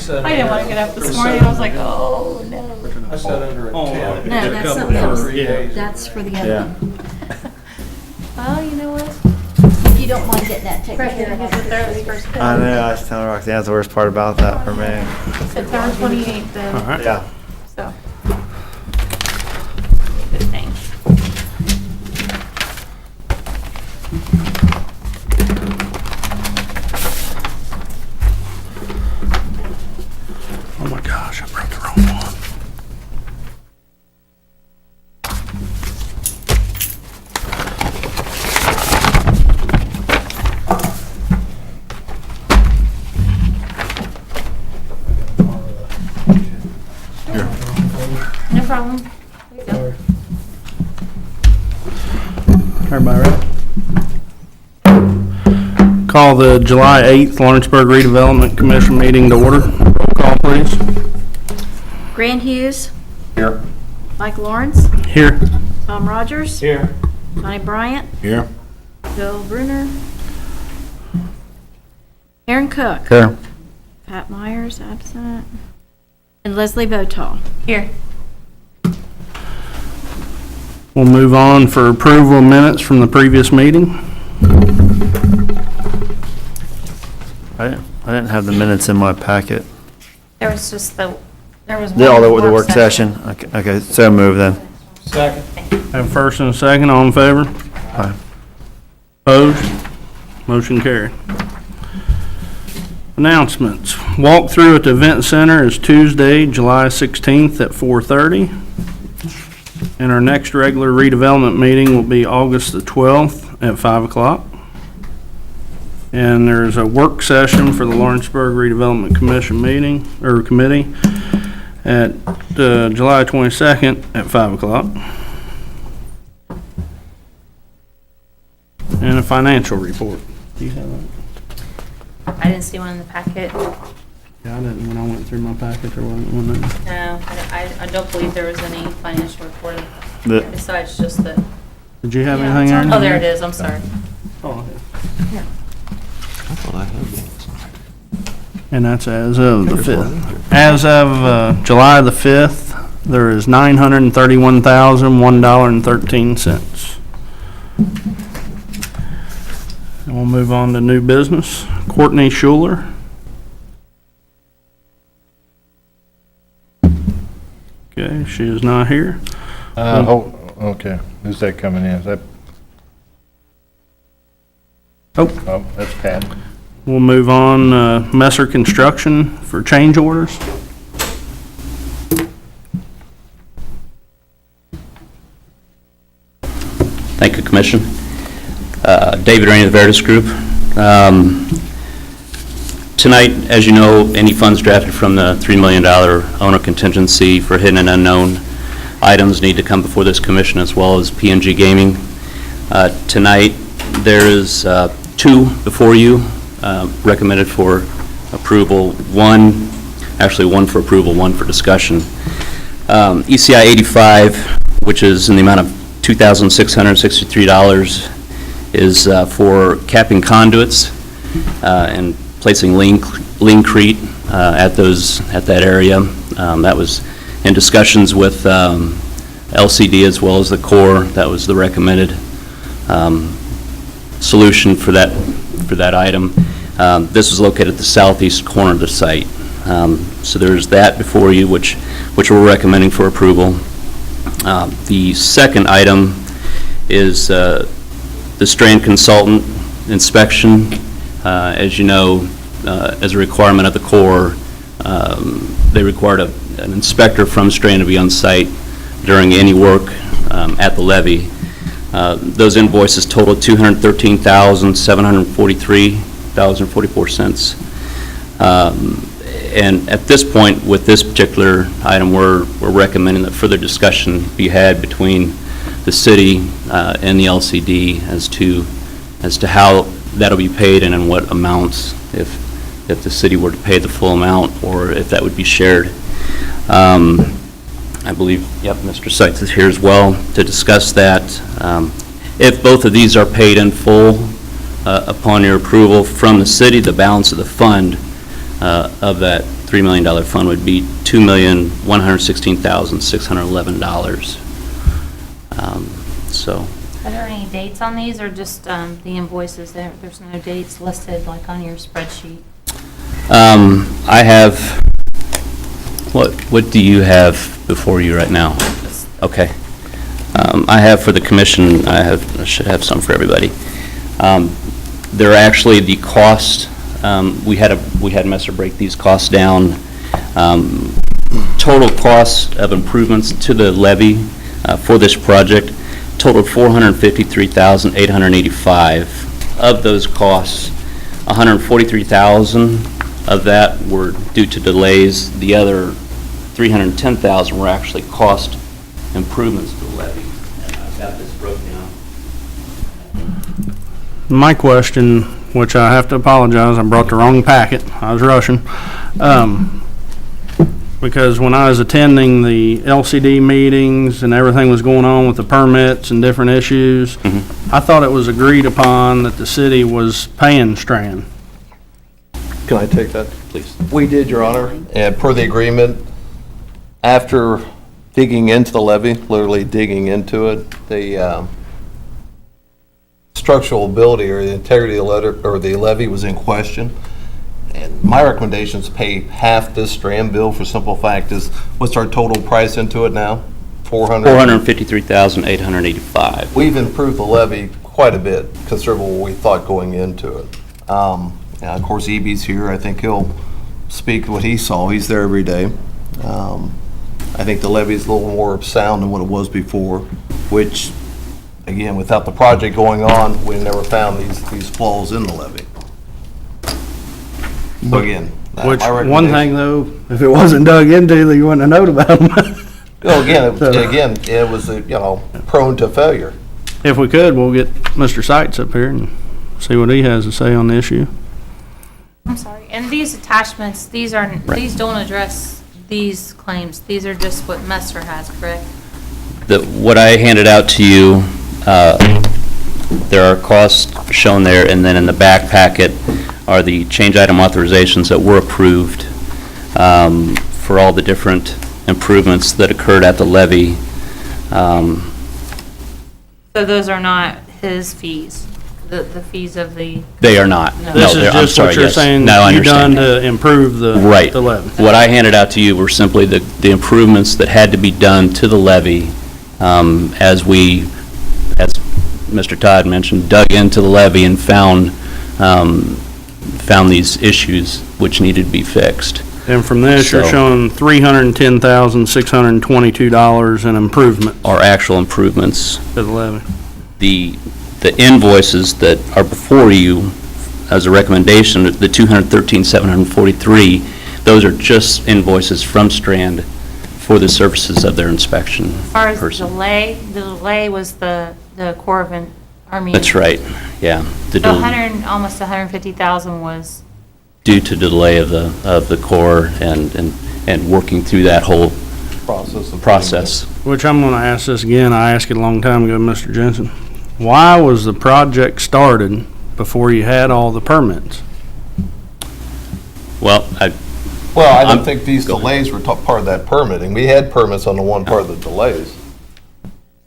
I didn't want to get up this morning. I was like, oh, no. I sat under a tent. No, that's something else. That's for the other one. Well, you know what? If you don't mind getting that taken care of. I know, I was telling Roxanne, that's the worst part about that for me. September 28th, though. All right. Yeah. So. Good thing. Oh my gosh, I broke the wrong one. No problem. There you go. Everybody ready? Call the July 8th Lawrenceburg Redevelopment Commission meeting to order. Roll call, please. Grant Hughes, Here. Mike Lawrence, Here. Tom Rogers, Here. Connie Bryant, Here. Bill Bruner, Aaron Cook, Here. Pat Myers, absent, and Leslie Botal. Here. We'll move on for approval of minutes from the previous meeting. I didn't have the minutes in my packet. There was just the The work session. Okay, so move then. Second. Have first and a second, all in favor? Aye. Opposed? Motion carried. Announcements. Walkthrough at the Event Center is Tuesday, July 16th at 4:30. And our next regular redevelopment meeting will be August the 12th at 5 o'clock. And there's a work session for the Lawrenceburg Redevelopment Commission meeting, or committee, at July 22nd at 5 o'clock. And a financial report. Do you have that? I didn't see one in the packet. Yeah, I didn't, when I went through my packet, there wasn't one there. No, I don't believe there was any financial report The- besides just the. Did you have Yeah, anything, Aaron? Oh, there it is. I'm sorry. Oh, yeah. And that's as of the 5th. As of July the 5th, there is $931,001.13. And we'll move on to new business. Courtney Schuler. Okay, she is not here. Okay, who's that coming in? Is that, Oh, oh, that's Pat. we'll move on, Messer Construction for change orders. Thank you, Commission. David Rainey of the Veritas Group. Tonight, as you know, any funds drafted from the $3 million owner contingency for hidden and unknown items need to come before this commission, as well as P&G Gaming. Tonight, there is two before you recommended for approval. One for approval, one for discussion. ECI 85, which is in the amount of $2,663, is for capping conduits and placing lean-crete at that area. That was in discussions with LCD as well as the Corps. That was the recommended solution for that item. This is located at the southeast corner of the site. So there's that before you, which we're recommending for approval. The second item is the Strand Consultant inspection. As you know, as a requirement of the Corps, they required an inspector from Strand to be on site during any work at the levee. Those invoices totaled $213,743.44. And at this point, with this particular item, we're recommending that further discussion be had between the city and the LCD as to how that'll be paid and in what amounts, if the city were to pay the full amount or if that would be shared. I believe, yep, Mr. Seitz is here as well to discuss that. If both of these are paid in full upon your approval from the city, the balance of the fund of that $3 million fund would be $2,116,611. So, Are there any dates on these, or just the invoices? There's no dates listed like on your spreadsheet? I have, what do you have before you right now? Okay. I have for the commission, I should have some for everybody. They're actually the cost, we had Messer break these costs down. Total cost of improvements to the levee for this project totaled $453,885. Of those costs, $143,000 of that were due to delays. The other $310,000 were actually cost improvements to the levee. And I've got this broken down. My question, which I have to apologize, I brought the wrong packet. I was rushing. Because when I was attending the LCD meetings and everything was going on with the permits and different issues, I thought it was agreed upon that the city was paying Strand. Can I take that? Please. We did, Your Honor, and per the agreement, after digging into the levee, literally digging into it, the structural ability or the integrity of the levee was in question. And my recommendation is pay half this Strand bill for simple fact is, what's our total price into it now? $453,885. We've improved the levee quite a bit, considerable what we thought going into it. Now, of course, EB's here. I think he'll speak to what he saw. He's there every day. I think the levee's a little more sound than what it was before, which, again, without the project going on, we never found these flaws in the levee. So again, my Which, one recommendation- thing though, if it wasn't dug into, then you wouldn't have known about them. Well, again, it was, prone to failure. If we could, we'll get Mr. Seitz up here and see what he has to say on the issue. I'm sorry. And these attachments, these don't address these claims. These are just what Messer has, correct? What I handed out to you, there are costs shown there, and then in the back packet are the change item authorizations that were approved for all the different improvements that occurred at the levee. So those are not his fees, the fees of the... They are not. No. This No, is I'm just sorry, what you're yes. saying Now I you done understand. to improve the Right. the levee. What I handed out to you were simply the improvements that had to be done to the levee as Mr. Todd mentioned, dug into the levee and found these issues which needed to be fixed. And from this, you're So- showing $310,622 in improvement Our actual improvements, to the levee. the invoices that are before you as a recommendation, the $213,743, those are just invoices from Strand for the services of their inspection As far as the person. delay was the Corps of Army. That's right, yeah. The So del- almost 150,000 was, Due to delay of the Corps and working through that whole process. Which I'm gonna ask this again, I asked it a long time ago, Mr. Jensen. Why was the project started before you had all the permits? Well, Well, I don't I'm- think these delays were part of that permitting. We had permits on the one part of the delays.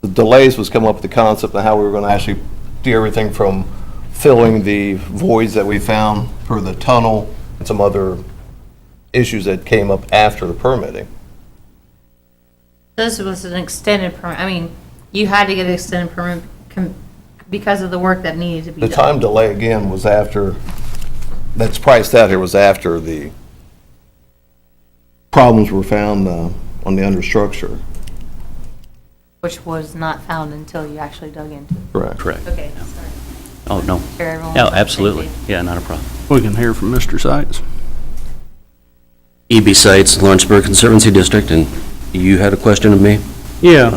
The delays was come up with the concept of how we were going to actually do everything from filling the voids that we found for the tunnel and some other issues that came up after the permitting. this was an extended permit. I mean, you had to get an extended permit because of the work that needed to be The done. time delay, again, was after, that's priced out here, was after the problems were found on the understructure. Which was not found until you actually dug into it. Correct. correct. Okay, sorry. Oh, no. Sure everyone Yeah, was on the same absolutely. page. Yeah, not a problem. We can hear from Mr. Seitz. EB Sites, Lawrenceburg Conservancy District, and you had a question of me? Yeah,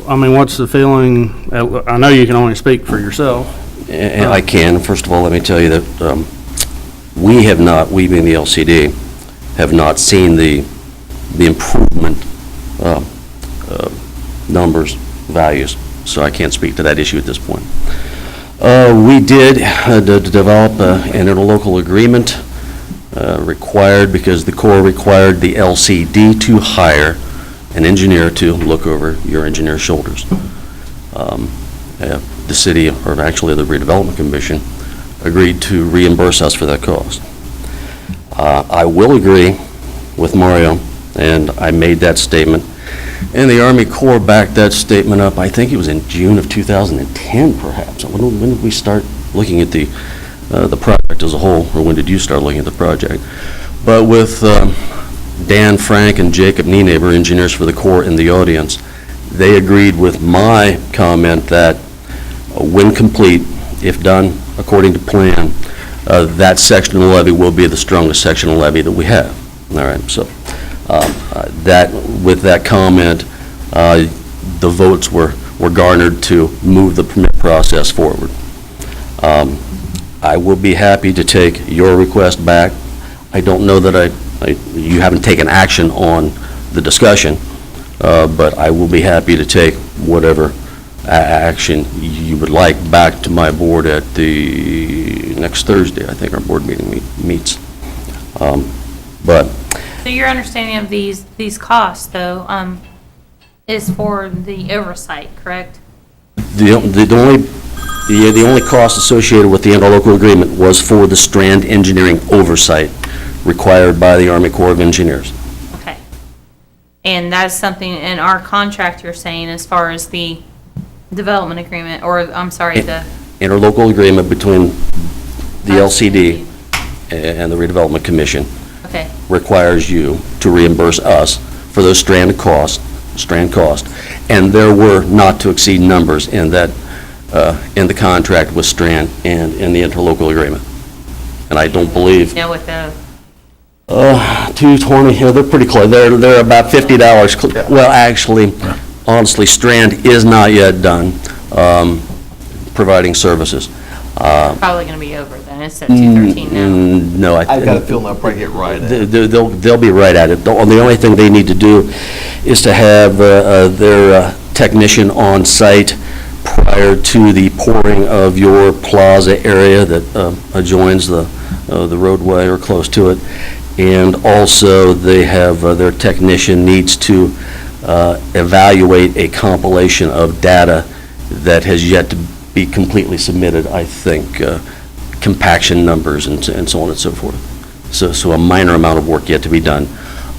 I mean, what's the feeling, I know you can only speak for yourself. And I can. First of all, let me tell you that we have not, we being the LCD, have not seen the improvement numbers, values, so I can't speak to that issue at this point. We did develop an interlocal agreement required, because the Corps required the LCD to hire an engineer to look over your engineer's shoulders. The city, or actually the redevelopment commission, agreed to reimburse us for that cost. I will agree with Mario, and I made that statement, and the Army Corps backed that statement up. I think it was in June of 2010, perhaps. When did we start looking at the project as a whole, or when did you start looking at the project? But with Dan Frank and Jacob Nienaber, engineers for the Corps, in the audience, they agreed with my comment that when complete, if done according to plan, that section of the levee will be the strongest section of levee that we have. All right, so with that comment, the votes were garnered to move the permit process forward. I will be happy to take your request back. I don't know that you haven't taken action on the discussion, but I will be happy to take whatever action you would like back to my board at the next Thursday. I think our board meeting meets. But So your understanding of these costs, though, is for the oversight, correct? the only cost associated with the interlocal agreement was for the Strand engineering oversight required by the Army Corps of Engineers. Okay. And that's something in our contract, you're saying, as far as the development agreement, or, I'm sorry, the... Interlocal agreement between the LCD and the redevelopment commission Okay. requires you to reimburse us for those strand costs, and there were not to exceed numbers in that, in the contract with Strand and in the interlocal agreement. And I don't believe, You know, with the... 220, yeah, they're pretty close. They're about $50. Well, actually, honestly, Strand is not yet done providing services. Probably going to be over then. It's at 213 now. No, I've got a feeling they'll probably get right at it. They'll be right at it. The only thing they need to do is to have their technician on site prior to the pouring of your plaza area that adjoins the roadway or close to it. And also, they have, their technician needs to evaluate a compilation of data that has yet to be completely submitted, I think, compaction numbers and so on and so forth. So a minor amount of work yet to be done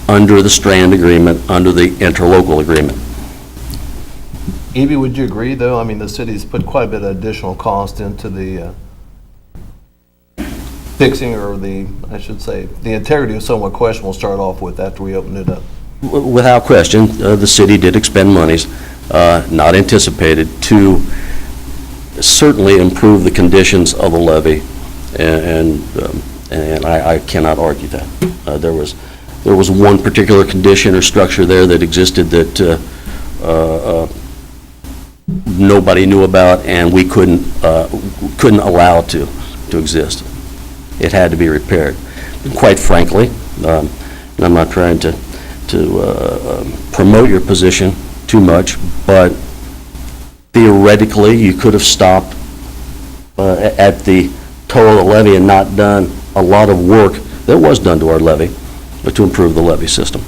under the Strand agreement, under the interlocal agreement. Evie, would you agree, though? I mean, the city's put quite a bit of additional cost into the fixing, or I should say, the integrity of somewhat questionable will start off with after we open it up. Without question, the city did expend monies not anticipated to certainly improve the conditions of the levee, and I cannot argue that. There was one particular condition or structure there that existed that nobody knew about, and we couldn't allow it to exist. It had to be repaired. And quite frankly, and I'm not trying to promote your position too much, but theoretically, you could have stopped at the toe of the levee and not done a lot of work that was done to our levee, but to improve the levee system.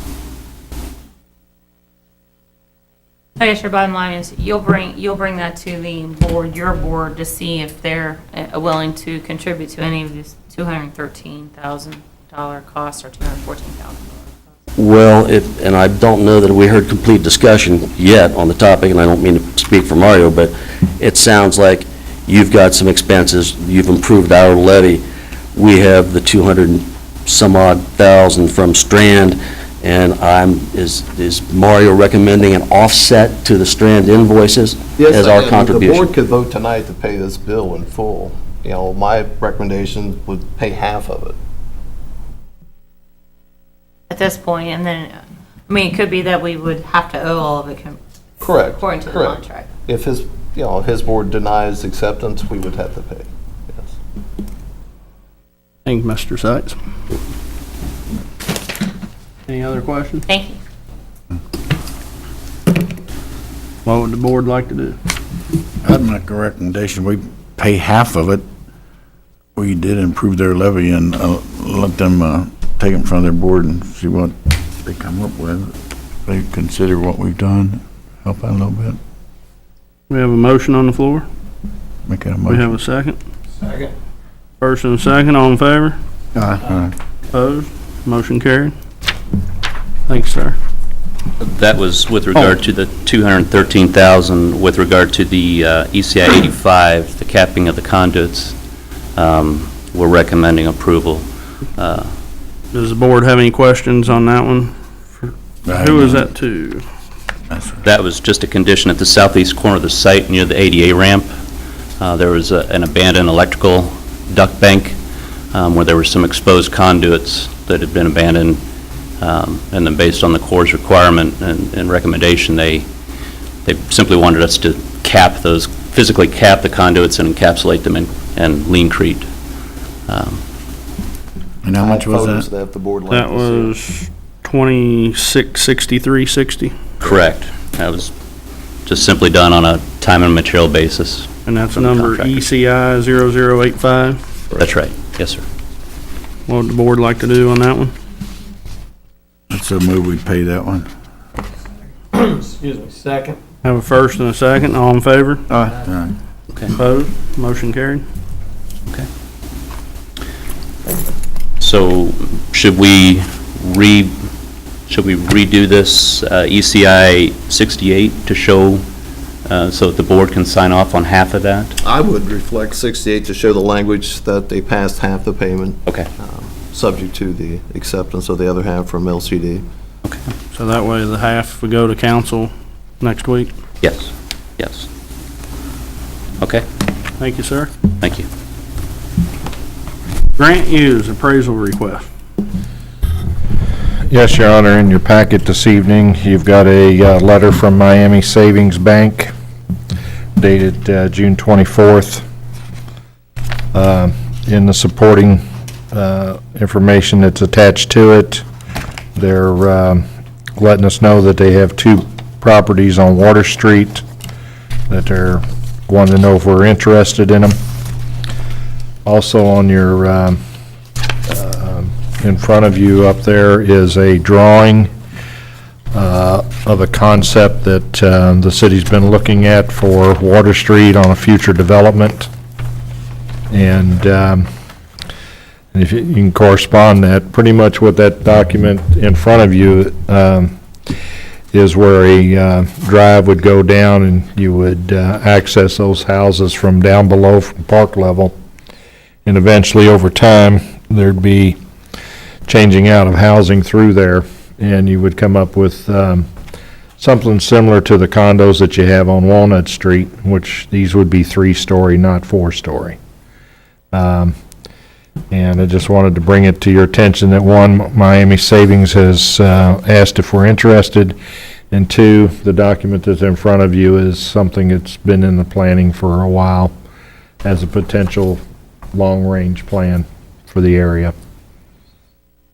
I guess your bottom line is you'll bring that to the board, your board, to see if they're willing to contribute to any of this $213,000 cost or $214,000. Well, and I don't know that we heard complete discussion yet on the topic, and I don't mean to speak for Mario, but it sounds like you've got some expenses, you've improved our levy. We have the 200 and some odd thousand from Strand, and is Mario recommending an offset to the Strand invoices as our contribution? The board could vote tonight to pay this bill in full. You know, my recommendation would pay half of it. At this point, and then, I mean, it could be that we would have to owe all of it. Correct. According to the Correct. contract. If his board denies acceptance, we would have to pay. Yes. Thank you, Mr. Sykes. Any other questions? Thank you. What would the board like to do? I'd make a recommendation, we pay half of it. We did improve their levy in let them, take it in front of their board and see what they come up with. They consider what we've done, help out a little bit, We have a motion on the floor. make it a We have motion. a second. Second. First and a second, all in favor? Aye. Opposed? Motion carried. Thanks, sir. That was with regard to the 213,000, with regard to the ECI 85, the capping of the conduits. We're recommending approval. Does the board have any questions on that one? Who is that to? That was just a condition at the southeast corner of the site near the ADA ramp. There was an abandoned electrical duct bank where there were some exposed conduits that had been abandoned. And then based on the Corps' requirement and recommendation, they simply wanted us to cap those, physically cap the conduits and encapsulate them in leancrete. And how much was Photos that? If the board That likes to was see. 266360, Correct. That was just simply done on a time and material basis. and that's From the number contractor. ECI 0085. That's right. Yes, sir. What would the board like to do on that one? Let's move we pay that one. Excuse me, second. Have a first and a second, all in favor? Aye. Opposed? Motion carried. So should we redo this ECI 68 to show, so that the board can sign off on half of that? I would reflect 68 to show the language that they passed half the payment, Okay. subject to the acceptance of the other half from LCD. So that way the half would go to council next week. Yes, yes. Okay, Thank you, sir. thank you. Grant Hughes appraisal request. Yes, Your Honor, in your packet this evening, you've got a letter from Miami Savings Bank dated June 24th. In the supporting information that's attached to it, they're letting us know that they have two properties on Water Street that they're wanting to know if we're interested in them. Also on your in front of you up there is a drawing of a concept that the city's been looking at for Water Street on a future development. And if you can correspond that, pretty much what that document in front of you is where a drive would go down and you would access those houses from down below from park level. And eventually, over time, there'd be changing out of housing through there, and you would come up with something similar to the condos that you have on Walnut Street, which these would be 3-story, not 4-story. And I just wanted to bring it to your attention that, one, Miami Savings has asked if we're interested, and two, the document that's in front of you is something that's been in the planning for a while as a potential long-range plan for the area.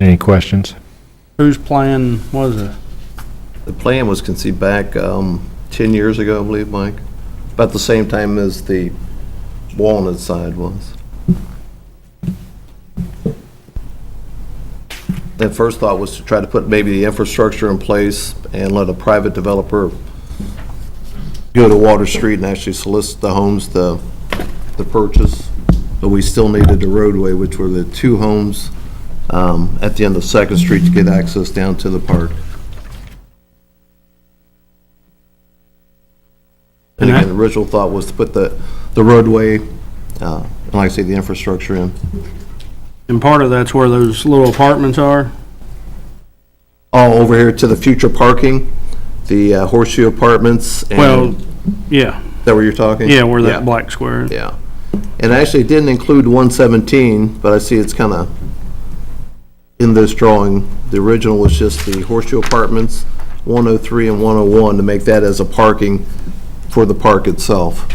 Any questions? Whose plan was it? The plan was conceived back 10 years ago, I believe, Mike, about the same time as the Walnut side was. The first thought was to try to put maybe the infrastructure in place and let a private developer go to Water Street and actually solicit the homes to purchase. But we still needed the roadway, which were the two homes at the end of 2nd Street to get access down to the park. And again, the original thought was to put the roadway, and like I say, the infrastructure in. And part of that's where those little apartments are? Oh, over here to the future parking, the Horseshoe Apartments. Well, yeah, Is that where you're talking? yeah, where that black square is. Yeah. And actually, it didn't include 117, but I see it's kind of in this drawing. The original was just the Horseshoe Apartments, 103 and 101, to make that as a parking for the park itself.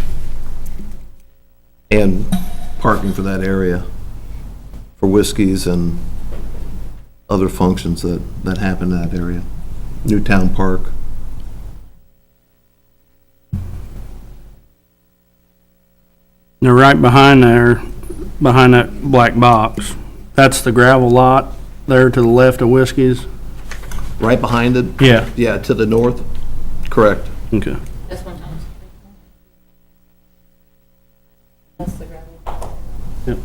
And parking for that area, for whiskeys and other functions that happen in that area. Newtown Park. They're right behind there, behind that black box. That's the gravel lot there to the left of Whiskey's? Right behind it? Yeah. Yeah, to the north? Correct. Okay. This one times. That's the gravel. Yep.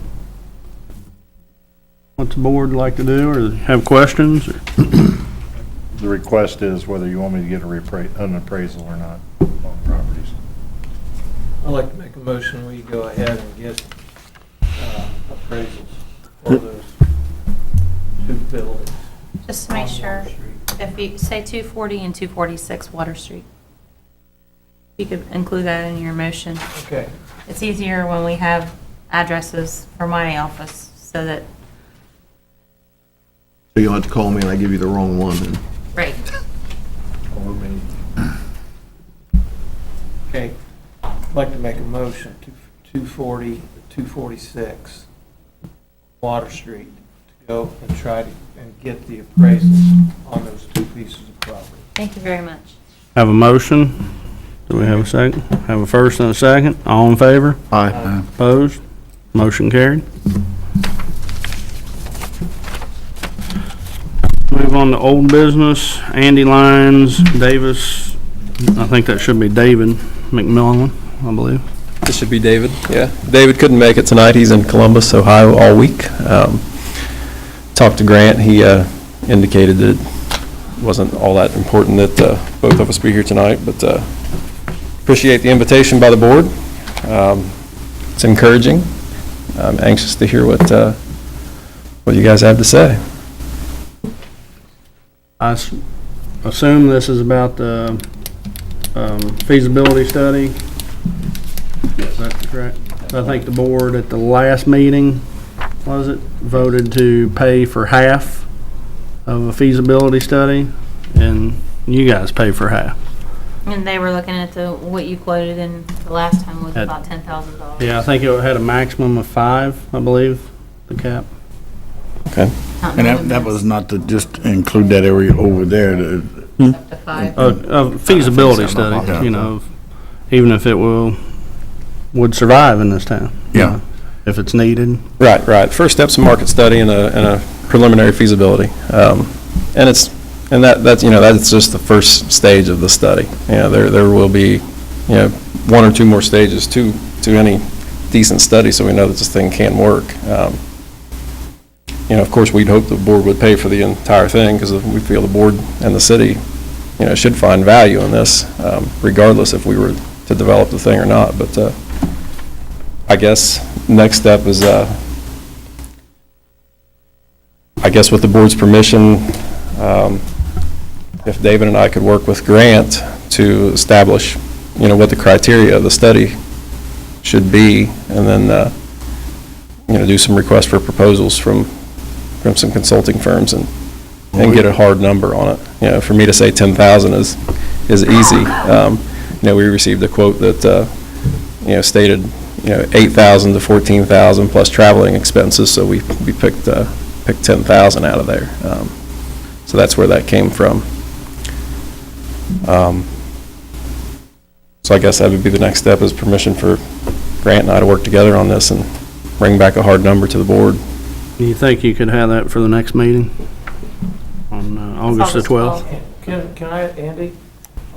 What's the board like to do, or have questions? Or? The request is whether you want me to get an appraisal or not on properties. I'd like to make a motion, we go ahead and get appraisals for those two buildings. Just to make on sure, Water Street. if you say 240 and 246 Water Street, you could include that in your motion. Okay. It's easier when we have addresses for my office, so that, So you'll have to call me and I give you the wrong one then. right. Or me. Okay, I'd like to make a motion to 240, 246 Water Street to go and try to, and get the appraisals on those two pieces of property. Thank you very much. Have a motion? Do we have a second? Have a first and a second? All in favor? Aye. Opposed? Motion carried. Move on to old business. Andy Lyons, Davis, I think that should be David McMillan, I believe. This should be David, yeah. David couldn't make it tonight. He's in Columbus, Ohio all week. Talked to Grant. He indicated that it wasn't all that important that both of us be here tonight, but appreciate the invitation by the board. It's encouraging. I'm anxious to hear what you guys have to say. I assume this is about the feasibility study. Is that correct? I think the board at the last meeting, was it, voted to pay for half of a feasibility study, and you guys pay for half. And they were looking at what you quoted in the last time was At- about $10,000. Yeah, I think it had a maximum of 5, I believe, the cap. Okay. Not And more that than was not to just include that area over there, Up to 5. A feasibility study, you know, even if it would survive in this town. you Yeah. know, If it's needed. Right. First step's a market study and a preliminary feasibility. That's just the first stage of the study. There will be, one or two more stages to any decent study, so we know that this thing can work. Of course, we'd hope the board would pay for the entire thing, because we feel the board and the city, should find value in this, regardless if we were to develop the thing or not. But I guess next step is, I guess with the board's permission, if David and I could work with Grant to establish, what the criteria of the study should be, and then, do some requests for proposals from some consulting firms and get a hard number on it. For me to say 10,000 is easy. We received a quote that, stated, 8,000 to 14,000 plus traveling expenses, so we picked 10,000 out of there. So that's where that came from. So I guess that would be the next step, is permission for Grant and I to work together on this and bring back a hard number to the board. Do you think you could have that for the next meeting on August the 12th? Can I, Andy,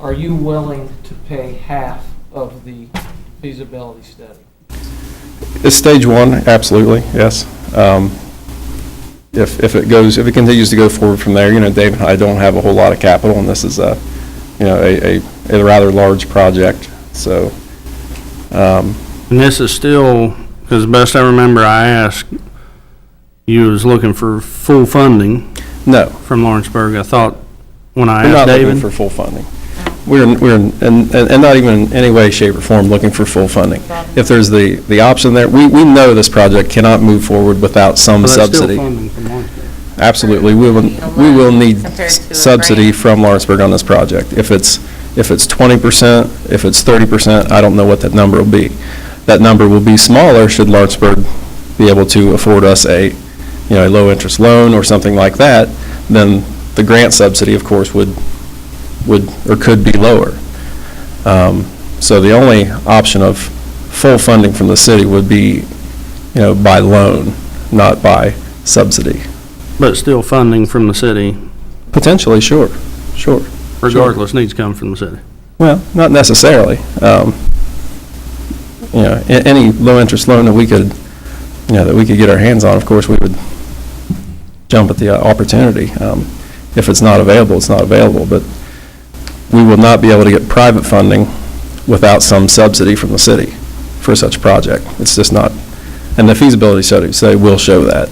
are you willing to pay half of the feasibility study? It's stage one, absolutely, yes. If it continues to go forward from there, Dave and I don't have a whole lot of capital, and this is a rather large project, so. And this is still, because best I remember, I asked, you was looking for full funding No, from Lawrenceburg. I thought when I we're asked not looking David. for full funding. We're and not even in any way, shape, or form looking for full funding. If there's the option there, we know this project cannot move forward without some Well, that's subsidy. still funding from Lawrenceburg. Absolutely, we will need Compared to a subsidy grant. from Lawrenceburg on this project. If it's 20%, if it's 30%, I don't know what that number will be. That number will be smaller should Lawrenceburg be able to afford us a low-interest loan or something like that. Then the grant subsidy, of course, would or could be lower. So the only option of full funding from the city would be, by loan, not by subsidy. But still funding from the city, Potentially, sure. regardless, needs to come from the city. Well, not necessarily. Any low-interest loan that we could, that we could get our hands on, of course, we would jump at the opportunity. If it's not available, it's not available, but we will not be able to get private funding without some subsidy from the city for such a project. It's just not, and the feasibility studies will show that.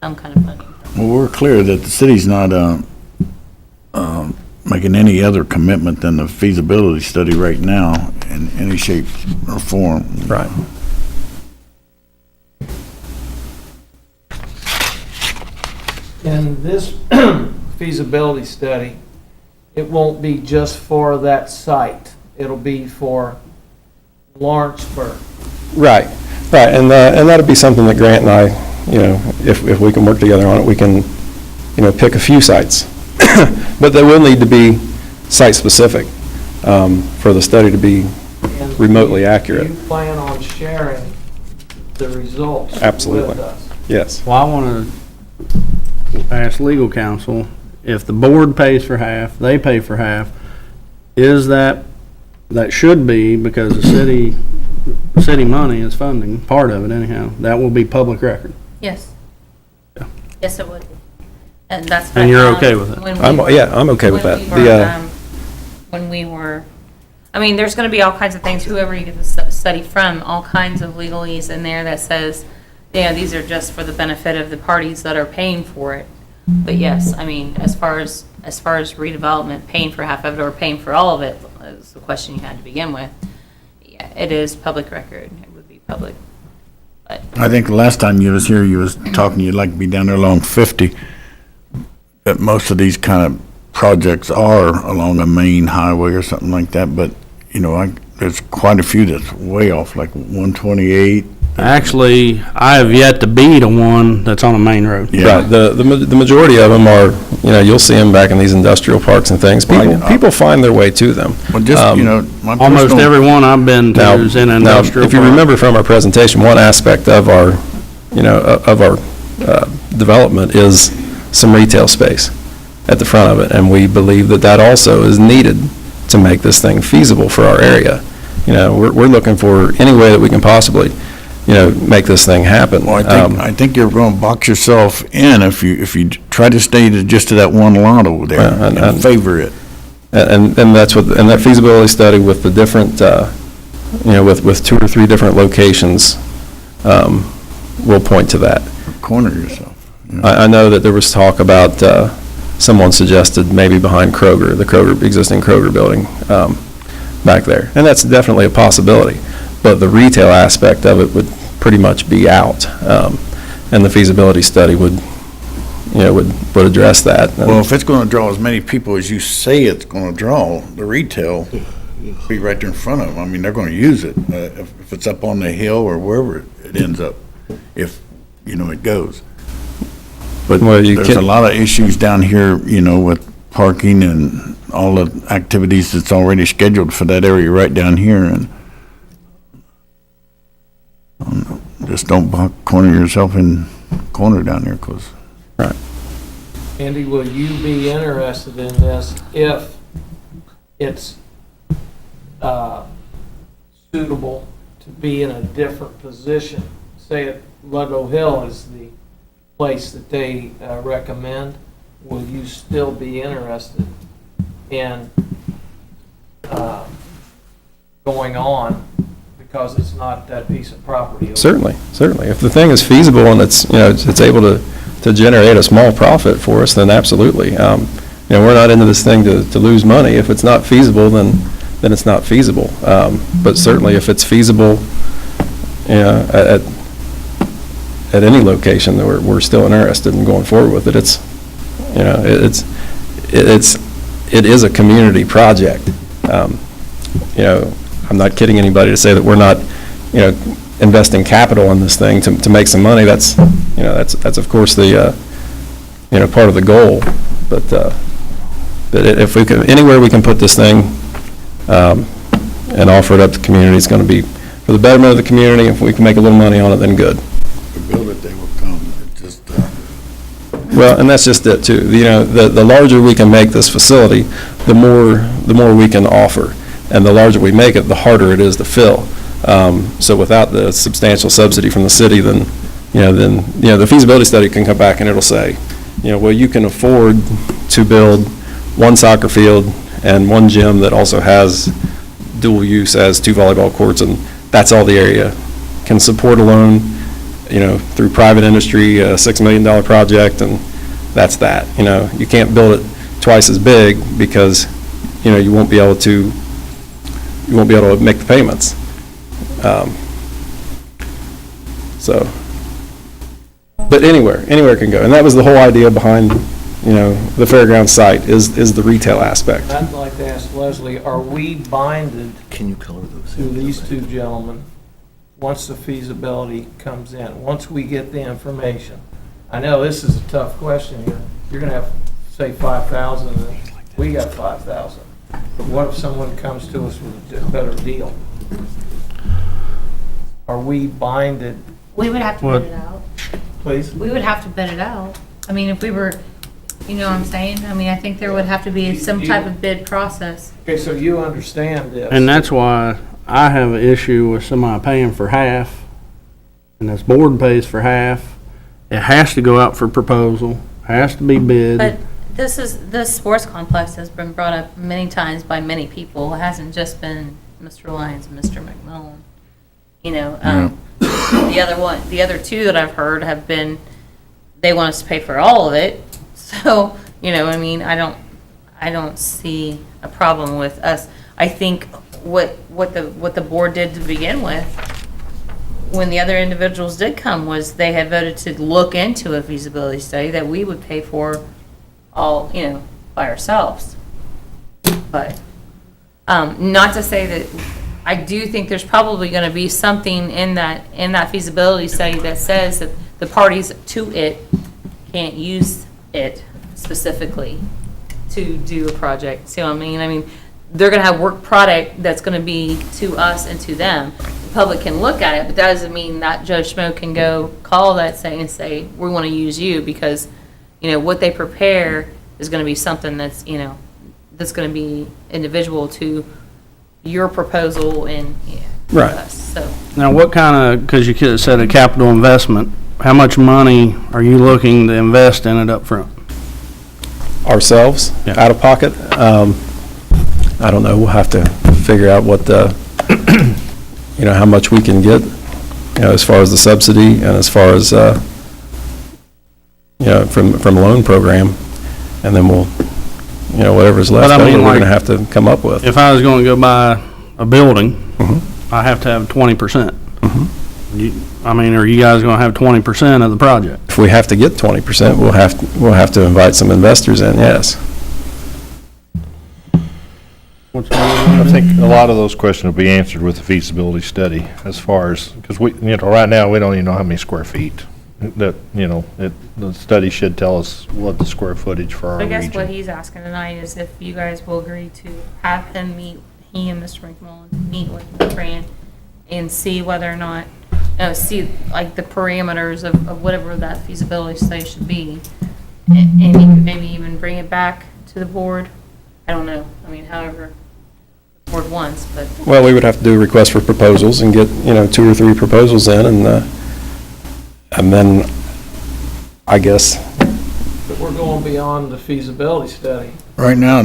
Some kind of funding. Well, we're clear that the city's not making any other commitment than the feasibility study right now in any shape or form. Right. In this feasibility study, it won't be just for that site. It'll be for Lawrenceburg. Right, and that'd be something that Grant and I, if we can work together on it, we can, pick a few sites. But they will need to be site-specific for the study to be And remotely accurate. You plan on sharing the results Absolutely. with us? Yes. Well, I want to ask legal counsel, if the board pays for half, they pay for half, is that should be, because the city money is funding, part of it anyhow, that will be public record. Yes. Yeah. Yes, it would be. And that's. And you're okay with it? I'm okay with that. When we were, I mean, there's going to be all kinds of things, whoever you get the study from, all kinds of legalese in there that says, these are just for the benefit of the parties that are paying for it. But yes, I mean, as far as redevelopment, paying for half of it or paying for all of it is the question you had to begin with. Yeah, it is public record. It would be public. But I think the last time you was here, you was talking, you'd like to be down there along 50. That most of these kind of projects are along a main highway or something like that, but, there's quite a few that's way off, like 128. Actually, I have yet to be to one that's on a main road. Yeah. Right, the majority of them are, you'll see them back in these industrial parks and things. People find their way to them. Well, just, my Almost personal- every one I've been to Now, is in an industrial if you park. remember from our presentation, one aspect of our, development is some retail space at the front of it, and we believe that also is needed to make this thing feasible for our area. We're looking for any way that we can possibly, make this thing happen. Well, I think you're going to box yourself in if you try to stay just to that one lot over there and favor it. And that's what, and that feasibility study with the different, with 2 or 3 different locations, will point to that. Corner yourself. I know that there was talk about, someone suggested maybe behind Kroger, the existing Kroger building, back there. And that's definitely a possibility, but the retail aspect of it would pretty much be out. And the feasibility study would address that. Well, if it's going to draw as many people as you say it's going to draw, the retail will be right there in front of them. I mean, they're going to use it if it's up on the hill or wherever it ends up, if, it goes. But there's a lot of issues down here, with parking and all the activities that's already scheduled for that area right down here, and just don't corner yourself in corner down there, close. Right. Andy, will you be interested in this if it's suitable to be in a different position? Say at Ludlow Hill is the place that they recommend. Will you still be interested in going on because it's not that piece of property? Certainly. If the thing is feasible and it's able to generate a small profit for us, then absolutely. We're not into this thing to lose money. If it's not feasible, then it's not feasible. But certainly if it's feasible, at any location, that we're still interested in going forward with it. It is a community project. I'm not kidding anybody to say that we're not, investing capital in this thing to make some money. That's of course the, part of the goal. But if we can, anywhere we can put this thing, and offer it up to the community, it's going to be for the betterment of the community. If we can make a little money on it, then good. If we build it, they will come. It just, Well, and that's just it too. You know, the larger we can make this facility, the more we can offer. And the larger we make it, the harder it is to fill. So without the substantial subsidy from the city, then the feasibility study can come back and it'll say, well, you can afford to build one soccer field and one gym that also has dual use as 2 volleyball courts, and that's all the area can support alone, through private industry, a $6 million project, and that's that. You can't build it twice as big because, you won't be able to make the payments. But anywhere can go. And that was the whole idea behind, the fairground site is the retail aspect. I'd like to ask Leslie, are we binded Can you color those? to these two gentlemen once the feasibility comes in, once we get the information? I know this is a tough question here. You're going to have, say, 5,000, and we got 5,000. But what if someone comes to us with a better deal? Are we binded, We would have to What? bid it out. please? We would have to bid it out. I mean, if we were, you know what I'm saying? I mean, I think there would have to be some type of bid process. Okay, so you understand this. And that's why I have an issue with somebody paying for half, and this board pays for half. It has to go out for proposal, has to be bid. But this sports complex has been brought up many times by many people. It hasn't just been Mr. Lyons and Mr. McMillan. The other two that I've heard have been, they want us to pay for all of it. So, I don't see a problem with us. I think what the board did to begin with, when the other individuals did come, was they had voted to look into a feasibility study that we would pay for all, by ourselves. But, not to say that, I do think there's probably going to be something in that feasibility study that says that the parties to it can't use it specifically to do a project. See what I mean? I mean, they're going to have work product that's going to be to us and to them. The public can look at it, but that doesn't mean that Judge Schmo can go call that and say, we want to use you, because, what they prepare is going to be something that's, that's going to be individual to your proposal and Right. us. So Now, what kind of, because you could have said a capital investment, how much money are you looking to invest in it up front? Ourselves, Yeah. out of pocket, I don't know, we'll have to figure out what the, how much we can get, as far as the subsidy and as far as, from a loan program, and then we'll, whatever's left But I over, mean, we're like, gonna have to come up with. If I was going to go buy a building, Mhm. I have to have 20%. Mhm. Are you guys going to have 20% of the project? If we have to get 20%, we'll have to invite some investors in, yes. I think a lot of those questions will be answered with the feasibility study as far as, because right now, we don't even know how many square feet. That, the study should tell us what the square footage for our I guess region. what he's asking tonight is if you guys will agree to have him he and Mr. McMullen meet with Fran and see whether or not, see like the parameters of whatever that feasibility study should be. And he could maybe even bring it back to the board. I don't know. I mean, however the board wants, but. Well, we would have to do a request for proposals and get, 2 or 3 proposals in, and then, I guess, But we're going beyond the feasibility study. right now,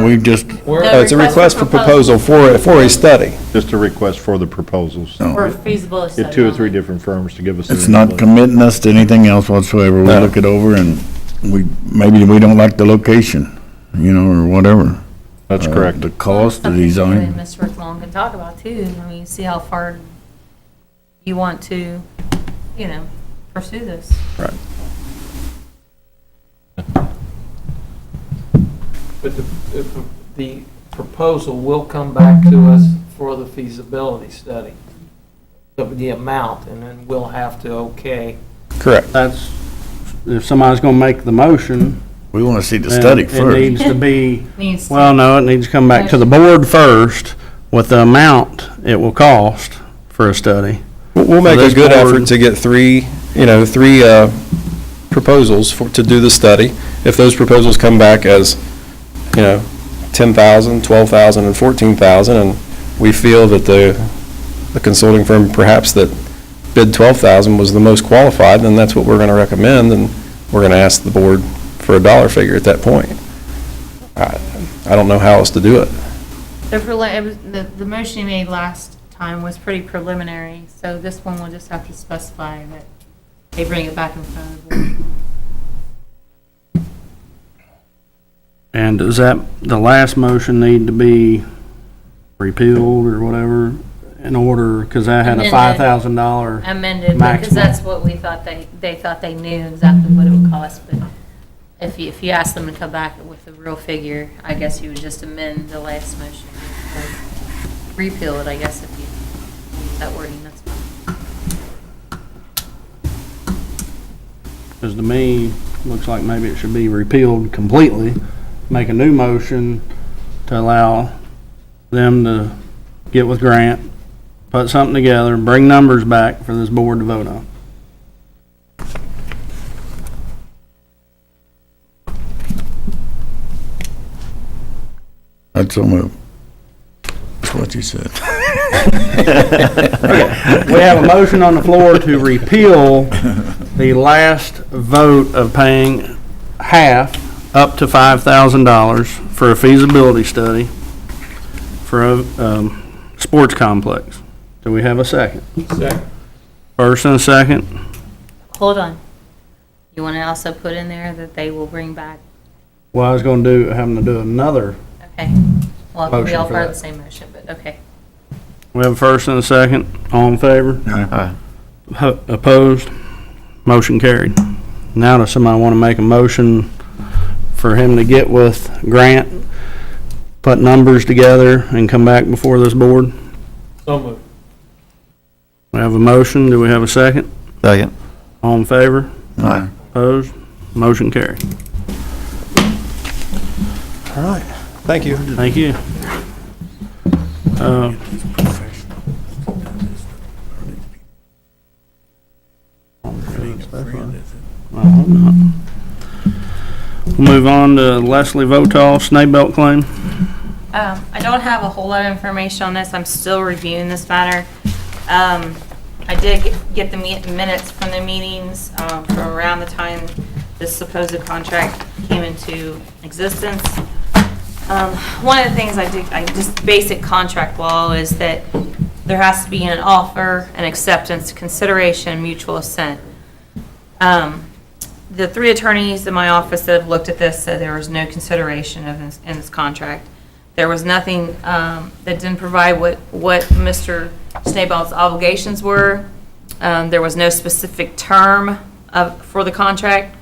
we just, We're, No. it's a request for proposal for a study. Just a request for the proposals. Or feasibility study. Get 2 or 3 only. different firms to give us. it's their not input. committing us to anything else whatsoever. We No. look it over and maybe we don't like the location, or whatever. That's correct. The cost, the Something you design. and Mr. McMullen can talk about too. I mean, see how far you want to, pursue this. Right. but the proposal will come back to us for the feasibility study, the amount, and then we'll have to okay. Correct. That's, if somebody's going to make the motion, We want to see the then study it first. needs to be, Needs to- well, no, it needs to come back to the board first with the amount it will cost for a study. We'll make this a good board- effort to get three proposals to do the study. If those proposals come back as, 10,000, 12,000, and 14,000, and we feel that the consulting firm perhaps that bid 12,000 was the most qualified, then that's what we're going to recommend, and we're going to ask the board for a dollar figure at that point. I don't know how else to do it. The motion you made last time was pretty preliminary, so this one will just have to specify that they bring it back in front of the board. And does the last motion need to be repealed or whatever in order, because that had a Amended. $5,000 Amended, because maximum? that's what we thought they thought they knew exactly what it would cost, but if you ask them to come back with a real figure, I guess you would just amend the last motion. Or repeal it, I guess, if you use that wording, that's fine. Because to me, looks like maybe it should be repealed completely, make a new motion to allow them to get with Grant, put something together, bring numbers back for this board to vote on. I'd so move. That's what you said. We have a motion on the floor to repeal the last vote of paying half, up to $5,000 for a feasibility study for a sports complex. Do we have a second? Second. First and a second. Hold on. You want to also put in there that they will bring back, Well, I was going to have them to do another. okay. Well, it could be Motion all for part of that. the same motion, but okay. We have a first and a second. All in favor? Aye. Opposed? Motion carried. Now does somebody want to make a motion for him to get with Grant, put numbers together, and come back before this board? So moved. We have a motion. Do we have a second? Second. All in favor? Aye. Opposed? Motion carried. All right. Thank you. Thank you. I hope not. We'll move on to Leslie Votal, Snake Belt claim. I don't have a whole lot of information on this. I'm still reviewing this matter. I did get the minutes from the meetings from around the time this supposed contract came into existence. One of the things just basic contract law is that there has to be an offer, an acceptance, consideration, mutual assent. The three attorneys in my office that have looked at this said there was no consideration in this contract. There was nothing that didn't provide what Mr. Snaebelt's obligations were. There was no specific term for the contract.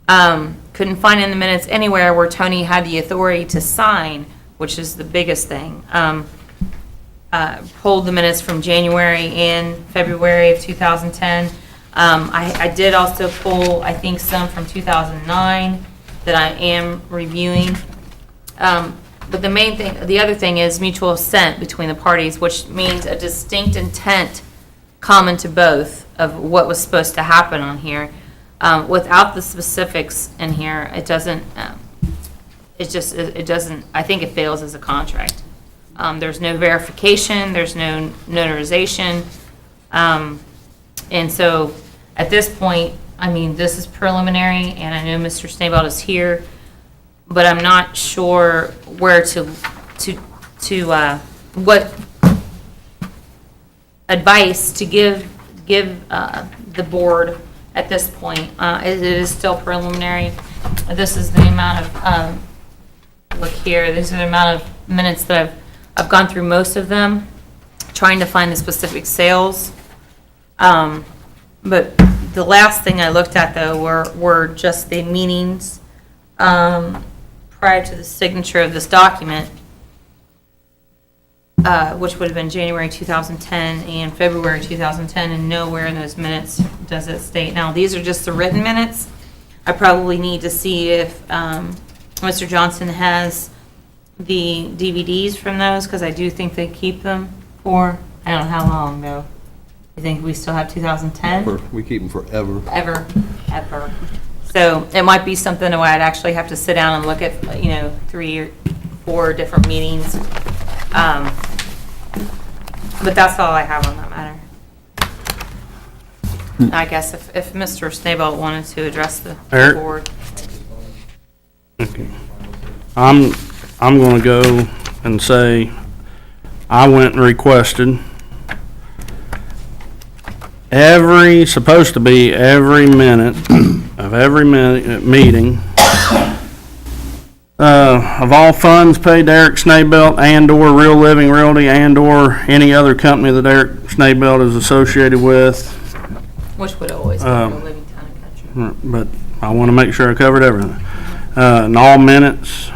Couldn't find in the minutes anywhere where Tony had the authority to sign, which is the biggest thing. Pulled the minutes from January and February of 2010. I did also pull, I think, some from 2009 that I am reviewing. But the main thing, the other thing is mutual assent between the parties, which means a distinct intent common to both of what was supposed to happen on here. Without the specifics in here, it doesn't, I think it fails as a contract. There's no verification, there's no notarization. And so at this point, I mean, this is preliminary, and I know Mr. Snaebelt is here, but I'm not sure where what advice to give the board at this point. It is still preliminary. This is the amount of, look here, these are the amount of minutes that I've gone through most of them, trying to find the specific sales. But the last thing I looked at, though, were just the meetings prior to the signature of this document, which would have been January 2010 and February 2010, and nowhere in those minutes does it state. Now, these are just the written minutes. I probably need to see if Mr. Johnson has the DVDs from those, because I do think they keep them for I don't know how long though. You think we still have 2010? We keep them forever. Ever. So it might be something where I'd actually have to sit down and look at, 3 or 4 different meetings. But that's all I have on that matter. I guess if Mr. Snabel wanted to address the Eric? board. Okay. I'm gonna go and say, I went and requested supposed to be every minute of every meeting, of all funds paid to Eric Snaybelt and/or Real Living Realty and/or any other company that Eric Snaybelt is associated with. Which would always be a living town and country. But I want to make sure I covered everything. And all minutes,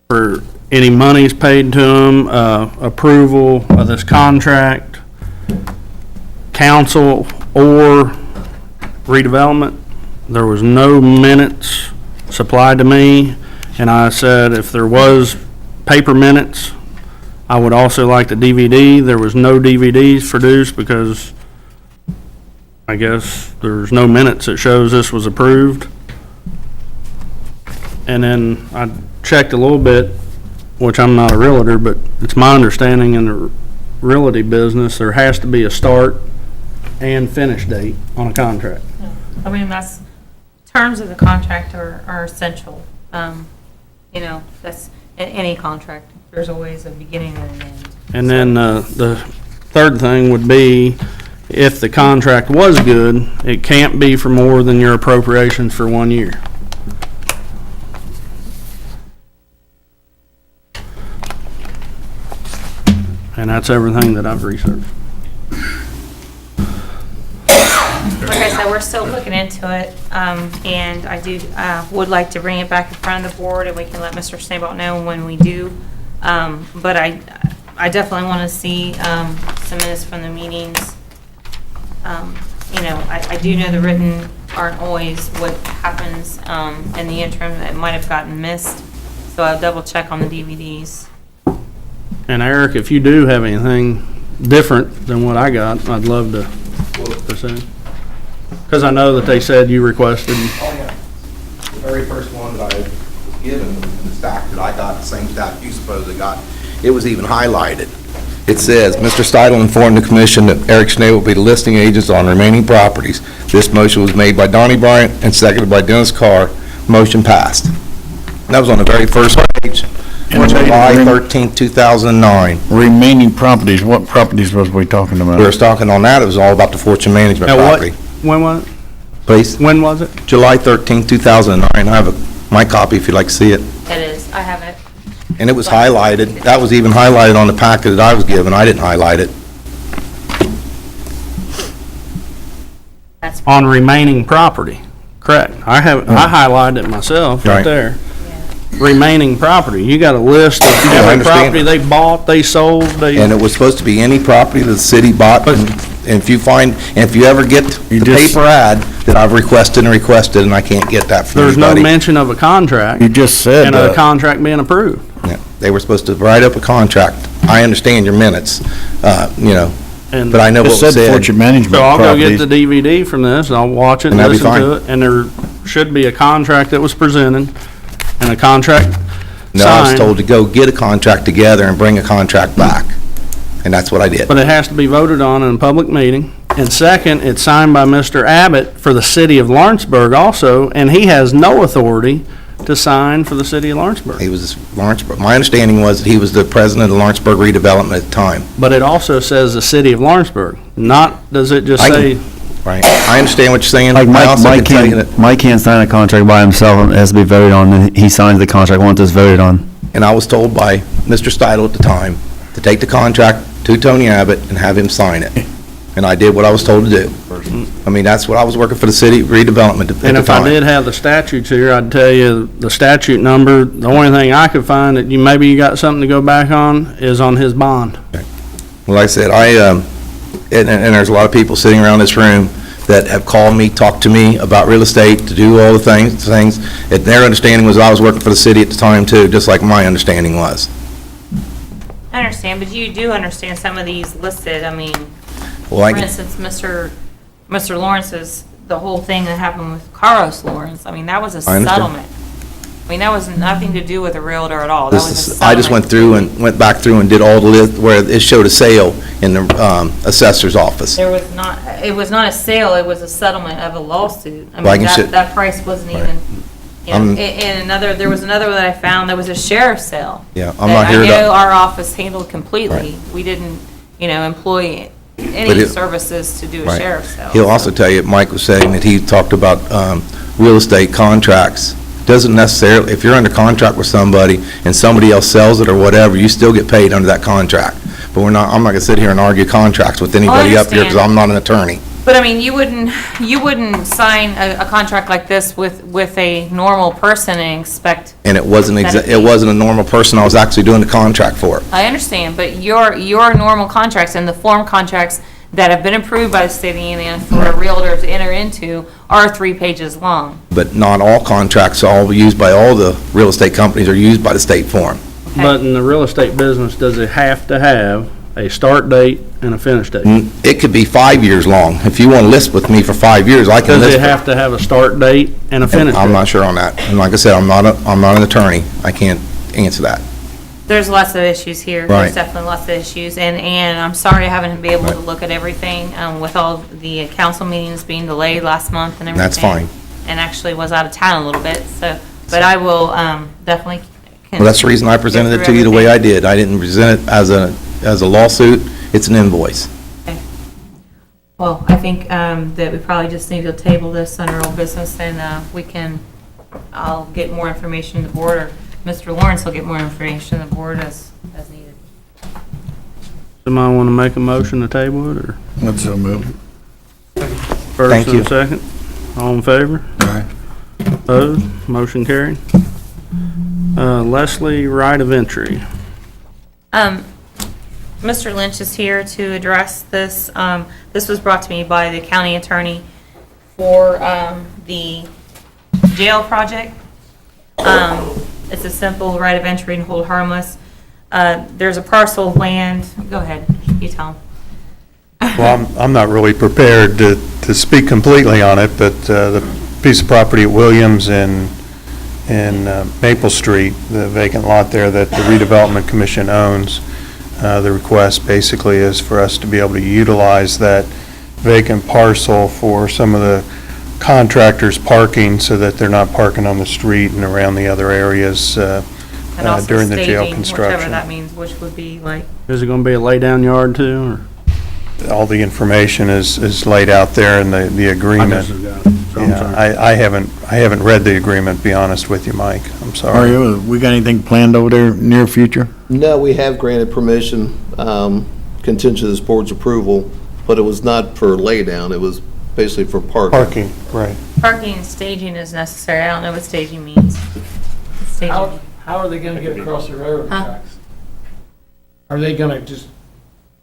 for any monies paid to them, approval of this contract, council or redevelopment. There was no minutes supplied to me, and I said if there was paper minutes, I would also like the DVD. There was no DVDs produced because I guess there's no minutes that shows this was approved. And then I checked a little bit, which I'm not a realtor, but it's my understanding in the realty business, there has to be a start and finish date on a contract. I mean, terms of the contract are essential. That's in any contract. There's always a beginning and an end. And then the third thing would be, if the contract was good, it can't be for more than your appropriations for 1 year. And that's everything that I've researched. Like I said, we're still looking into it, and I would like to bring it back in front of the board, and we can let Mr. Snaybelt know when we do. But I definitely want to see some minutes from the meetings. I do know the written aren't always what happens in the interim. It might have gotten missed, so I'll double check on the DVDs. And Eric, if you do have anything different than what I got, I'd love to pursue. Because I know that they said you requested. Oh, yeah. The very first one that I was given, and the stack that I got, the same stack you supposedly got, it was even highlighted. It says, Mr. Steidle informed the commission that Eric Schnee will be the listing agents on remaining properties. This motion was made by Donnie Bryant and seconded by Dennis Carr. Motion passed. That was on the very first page, on July 13, 2009. Remaining properties, what properties was we talking about? We were talking on that, it was all about the Fortune Management Now, property. when was it? Please? When was it? July 13, 2009. I have my copy if you'd like to see it. It is. I have it. And it was highlighted. That was even highlighted on the packet that I was given. I didn't highlight it. That's On remaining property. Correct. I highlighted it myself right Right. there. Remaining property. You got a list of I every understand. property they bought, they sold, And it was supposed to be any property that the city bought. And if you ever get the paper ad that I've requested, and I can't get that from there's no anybody. mention of a contract You just said, and a contract being approved. Yeah, they were supposed to write up a contract. I understand your minutes, And but I know what just was said said. Fortune Management so I'll go get properties. the DVD from this, I'll watch it and And that'd be listen to fine. it, and there should be a contract that was presented and a contract No, I was signed, told to go get a contract together and bring a contract back. And that's what I did. but it has to be voted on in a public meeting. And second, it's signed by Mr. Abbott for the city of Lawrenceburg also, and he has no authority to sign for the city of Lawrenceburg. He was Lawrenceburg. My understanding was that he was the president of Lawrenceburg redevelopment at the time. But it also says the city of Lawrenceburg, not, does it just I say, Right. I understand what you're saying. Like I also can tell you that, Mike can't sign a contract by himself, it has to be voted on, and he signs the contract once it's voted on. and I was told by Mr. Steidle at the time to take the contract to Tony Abbott and have him sign it. And I did what I was told to do. I mean, that's what I was working for the city redevelopment at the time. and if I did have the statutes here, I'd tell you the statute number, the only thing I could find that maybe you got something to go back on is on his bond. Well, like I said, and there's a lot of people sitting around this room that have called me, talked to me about real estate, to do all the things, and their understanding was I was working for the city at the time too, just like my understanding was. I understand, but you do understand some of these listed, I mean, Well, I for can- instance, Mr. Lawrence's, the whole thing that happened with Carlos Lawrence, I mean, that was a I understand. settlement. I mean, that was nothing to do with a realtor at all. That was a This is, settlement. I just went back through and did all the list where it showed a sale in the assessor's office. There was not, it was not a sale, it was a settlement of a lawsuit. I Well, I mean, can that price wasn't even, you know, and another, there was another one that I found, that was a sheriff's sale. Yeah, I'm not here that I know to, our office handled completely. Right. We didn't, you know, employ But any it- services to do a right. sheriff's sale. He'll also tell you, Mike was saying that he talked about real estate contracts. Doesn't necessarily, if you're under contract with somebody and somebody else sells it or whatever, you still get paid under that contract. But I'm not gonna sit here and argue contracts with anybody up here because understand. I'm not an attorney. But I mean, you wouldn't sign a contract like this with a normal person and expect, And it wasn't, That'd it be- wasn't a normal person I was actually doing the contract for. I understand, but your normal contracts and the form contracts that have been approved by the state of Indiana for a realtor to enter into are 3 pages long. But not all contracts are all used by all the real estate companies are used by the state form. Okay. But in the real estate business, does it have to have a start date and a finish date? It could be 5 years long. If you want to list with me for 5 years, I can Does list. it have to have a start date and a finish date? I'm not sure on that. And like I said, I'm not an attorney. I can't answer that. There's lots of issues here. Right. There's definitely lots of issues, and I'm sorry I haven't been able to look at everything, with all the council meetings being delayed last month and everything. That's fine. And actually was out of town a little bit, so, but I will, definitely. Well, that's the reason I presented it to you the way I did. I didn't present it as a lawsuit. It's an invoice. Well, I think, that we probably just need to table this under old business, and, I'll get more information to the board, or Mr. Lawrence will get more information to the board as needed. Somebody want to make a motion to table it, or Let's so move. first Thank and you. second? All in favor? Aye. Opposed? Motion carried. Leslie, right of entry. Mr. Lynch is here to address this. This was brought to me by the county attorney for the jail project. It's a simple right of entry and hold harmless. There's a parcel of land, go ahead, you tell him. Well, I'm not really prepared to speak completely on it, but the piece of property at Williams and Maple Street, the vacant lot there that the redevelopment commission owns, the request basically is for us to be able to utilize that vacant parcel for some of the contractors parking so that they're not parking on the street and around the other areas And also during the jail staging, construction. whatever that means, which would be like, Is it going to be a lay-down yard too, or? All the information is laid out there in the agreement. I just got it, so I'm Yeah, sorry. I haven't read the agreement, to be honest with you, Mike. I'm sorry. Mario, we got anything planned over there near future? No, we have granted permission, contingent to this board's approval, but it was not for laydown, it was basically for parking. Parking, right. parking and staging is necessary. I don't know what staging means. Staging. How are they gonna get across the railroad Huh? tracks? Are they gonna just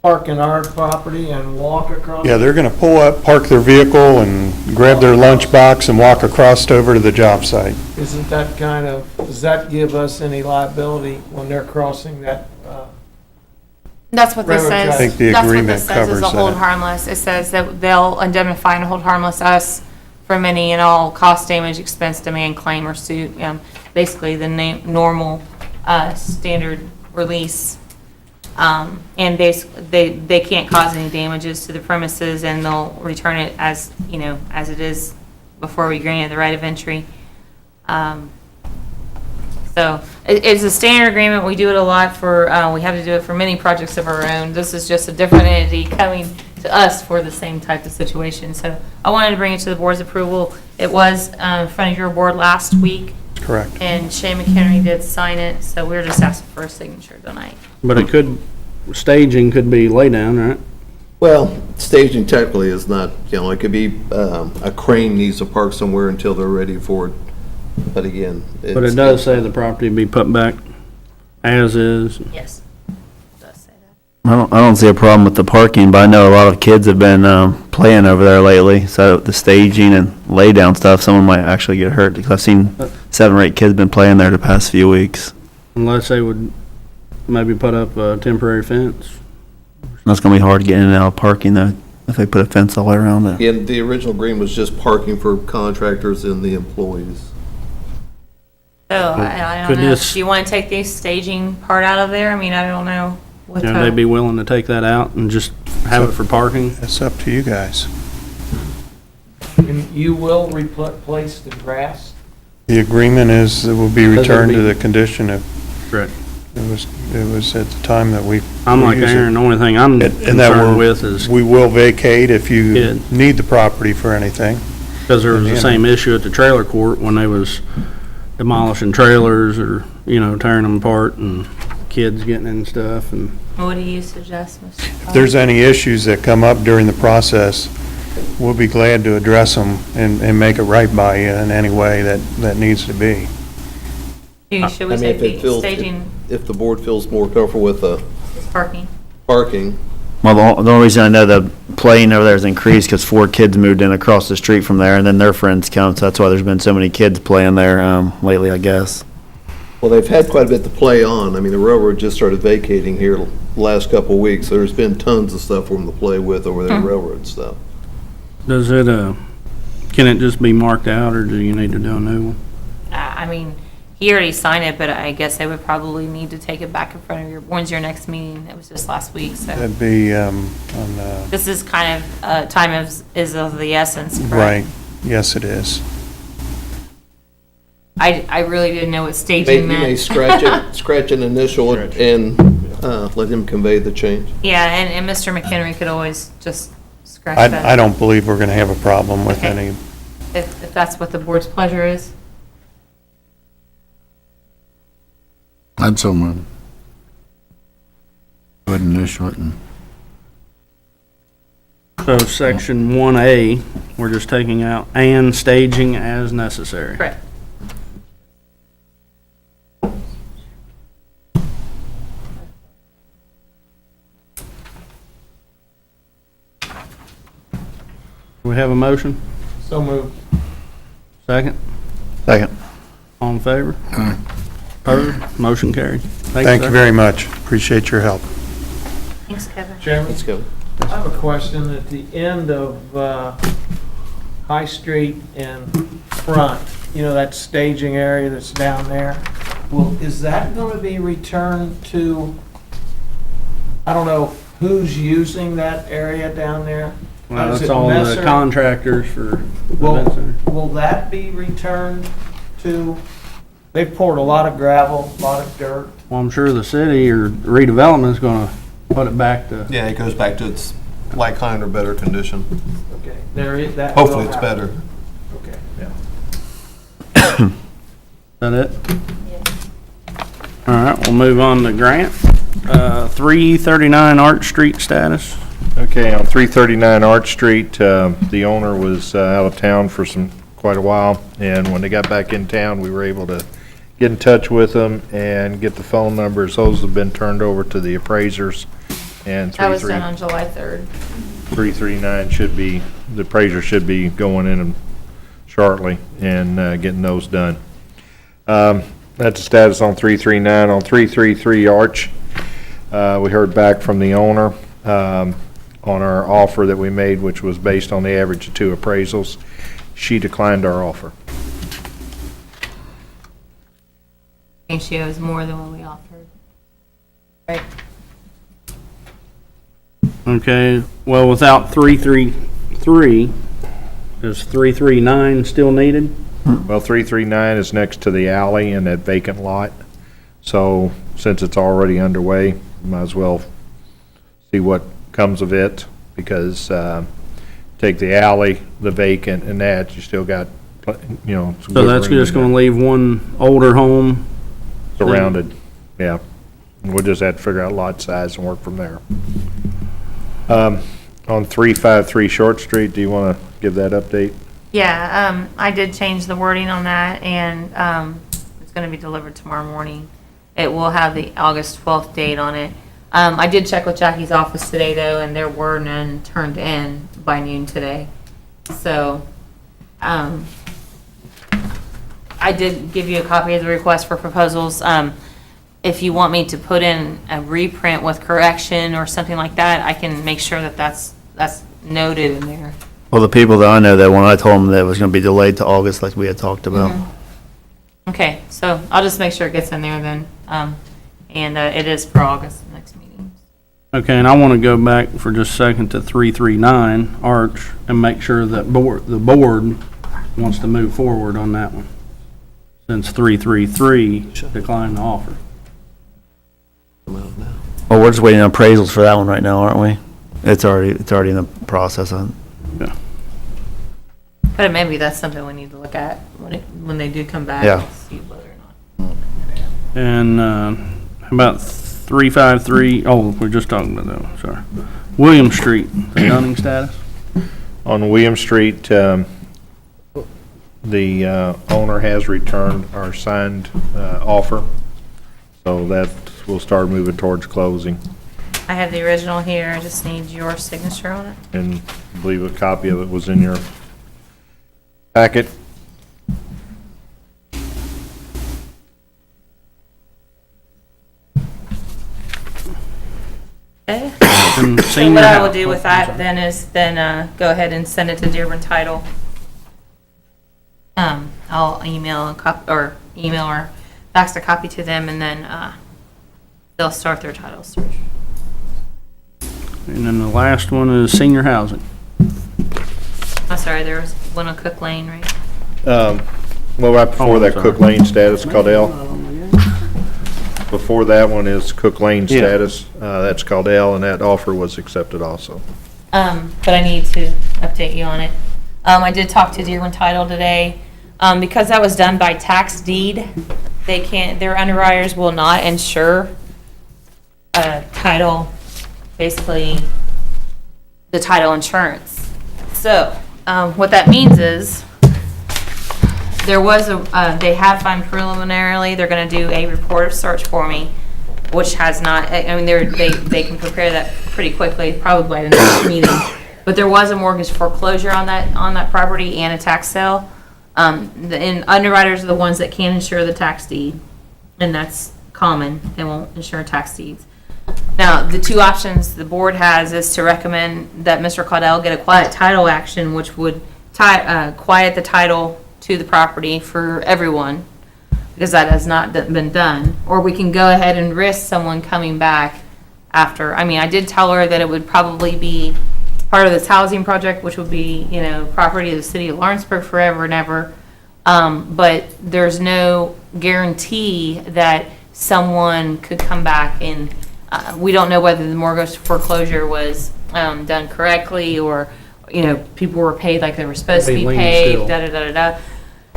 park in our property and walk across? Yeah, they're going to pull up, park their vehicle, and grab their lunchbox and walk across over to the job site. Isn't that kind of, does that give us any liability when they're crossing that, That's what this Railroad says. tracks. I think the That's what agreement this says, is a covers hold that. harmless. It says that they'll indemnify and hold harmless us from any and all cost, damage, expense, demand, claim, or suit. Basically, the normal, standard release. And basically, they can't cause any damages to the premises, and they'll return it as, you know, as it is before we grant the right of entry. So it's a standard agreement. We do it a lot for, we have to do it for many projects of our own. This is just a different entity coming to us for the same type of situation. So I wanted to bring it to the board's approval. It was in front of your board last week, Correct. and Shane McHenry did sign it, so we're just asking for a signature tonight. But it could, staging could be laydown, right? Well, staging technically is not, it could be, a crane needs to park somewhere until they're ready for it. But again. But it does say the property be put back as is. Yes. It does say that. I don't see a problem with the parking, but I know a lot of kids have been playing over there lately. So the staging and lay down stuff, someone might actually get hurt because I've seen 7 or 8 kids been playing there the past few weeks. Unless they would maybe put up a temporary fence. That's gonna be hard to get in and out of parking though, if they put a fence all the way around it. And the original agreement was just parking for contractors and the employees. So, I Could don't know, this- do you want to take the staging part out of there? I mean, I don't know what Would they be willing to take that out and just have it for parking? It's up to you guys. And you will replace the grass? The agreement is it will be returned to the condition of, Correct. it was at the time that we. I'm were like using- Aaron, the only thing I'm And that concerned we're- with is, We will vacate if you Good. need the property for anything. because there was the same issue at the trailer court when they was demolishing trailers or, tearing them apart and kids getting in stuff and. What do you suggest, Mr. If there's any issues that come up during the process, we'll be glad to address them and make it right by you in any way that needs to be. Should we I mean, take if it the feels- staging If the board feels more comfortable with the as parking? parking, Well, the only reason I know the playing over there has increased because 4 kids moved in across the street from there and then their friends come, so that's why there's been so many kids playing there, lately, I guess. well, they've had quite a bit to play on. I mean, the railroad just started vacating here the last couple of weeks, so there's been tons of stuff for them to play with over there, railroad stuff. Does it, can it just be marked out or do you need to do a new one? I mean, he already signed it, but I guess they would probably need to take it back in front of when's your next meeting? It was just last week, so. That'd be on, This is kind of, time is of the essence, correct? right, yes, it is. I really didn't know what You staging may meant. scratch an initial and let him convey the change. Yeah, and Mr. McHenry could always just scratch that. I don't believe we're going to have a problem with Okay. any, If that's what the board's pleasure is. I'd so move. Go ahead and initial it and. So section 1A, we're just taking out "and staging as necessary." Correct. Do we have a motion? So moved. Second? Second. All in favor? Aye. Opposed? Motion carried. thank you sir. very much, appreciate your help. Thanks, Kevin. Chairman, Let's go. I have a question. At the end of High Street and front, that staging area that's down there, well, is that going to be returned to, I don't know, who's using that area down there? Well, Is that's it all the Messer? contractors for the event Will, center. will that be returned to, they've poured a lot of gravel, a lot of dirt. Well, I'm sure the city or redevelopment is gonna put it back to, Yeah, it goes back to its like kind or better condition. Okay, there is, that will Hopefully it's happen. better. Okay. is that it? All right, we'll move on to Grant. 339 Arch Street status. Okay, on 339 Arch Street, the owner was out of town for quite a while, and when they got back in town, we were able to get in touch with them and get the phone numbers. Those have been turned over to the appraisers, and That was done on July 3rd. 339 should be, the appraiser should be going in shortly and getting those done. That's the status on 339. On 333 Arch, we heard back from the owner on our offer that we made, which was based on the average of 2 appraisals. She declined our offer. I think she owes more than what we offered. Right? Okay, well, without 333, is 339 still needed? Well, 339 is next to the alley in that vacant lot, so since it's already underway, might as well see what comes of it, because take the alley, the vacant, and that, you still got, some So good that's room just in there. gonna leave one older home. Surrounded, yeah. We'll just have to figure out lot size and work from there. On 353 Short Street, do you want to give that update? Yeah, I did change the wording on that, and it's going to be delivered tomorrow morning. It will have the August 12th date on it. I did check with Jackie's office today, though, and there were none turned in by noon today. So, I did give you a copy of the request for proposals. if you want me to put in a reprint with correction or something like that, I can make sure that that's noted in there. Well, the people that I know, that when I told them that it was gonna be delayed to August like we had talked about. Okay, so I'll just make sure it gets in there then. And it is for August, the next meeting. Okay, and I want to go back for just a second to 339 Arch and make sure that the board wants to move forward on that one, since 333 declined the offer. Well, we're just waiting on appraisals for that one right now, aren't we? It's already in the process. Yeah. But maybe that's something we need to look at when they do come back. Yeah. See whether or not. And how about 353, oh, we're just talking about that one, sorry. William Street, the zoning status? On William Street, the owner has returned our signed offer, so that will start moving towards closing. I have the original here, I just need your signature on it. And I believe a copy of it was in your packet. Okay. And So senior what I will house- do with that then is go ahead and send it to Dearborn Title. I'll email or fax a copy to them, and then they'll start their title search. And then the last one is senior housing. I'm sorry, there was one on Cook Lane, right? Well, right before that, sorry. Cook Lane status, Caudell. Before that one is Cook Lane Yeah. status, that's Caudell, and that offer was accepted also. But I need to update you on it. I did talk to Dearborn Title today. Because that was done by tax deed, their underwriters will not insure title, basically the title insurance. So, what that means is, they have found preliminarily, they're gonna do a report of search for me, which has not, I mean, they can prepare that pretty quickly, probably by the next meeting. But there was a mortgage foreclosure on that property and a tax sale. And underwriters are the ones that can insure the tax deed, and that's common. They won't insure tax deeds. Now, the two options the board has is to recommend that Mr. Caudell get a quiet title action, which would quiet the title to the property for everyone, because that has not been done. Or we can go ahead and risk someone coming back after. I mean, I did tell her that it would probably be part of this housing project, which would be, property of the city of Lawrenceburg forever and ever. But there's no guarantee that someone could come back and, we don't know whether the mortgage foreclosure was, done correctly, or, people were paid like they were supposed to be They lien paid, still. da-da-da-da-da.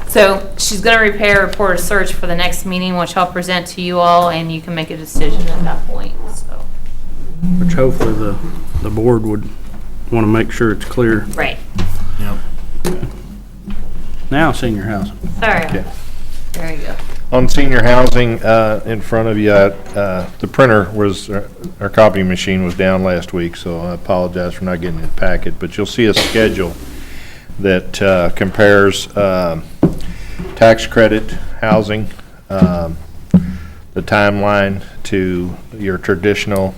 So she's gonna prepare a report of search for the next meeting, which I'll present to you all, and you can make a decision at that point, so. Which hopefully the board would want to make sure it's clear. Right. Now, senior housing. Sorry. Okay. There you go. On senior housing, in front of you, the printer was, our copying machine was down last week, so I apologize for not getting the packet, but you'll see a schedule that compares tax credit housing, the timeline to your traditional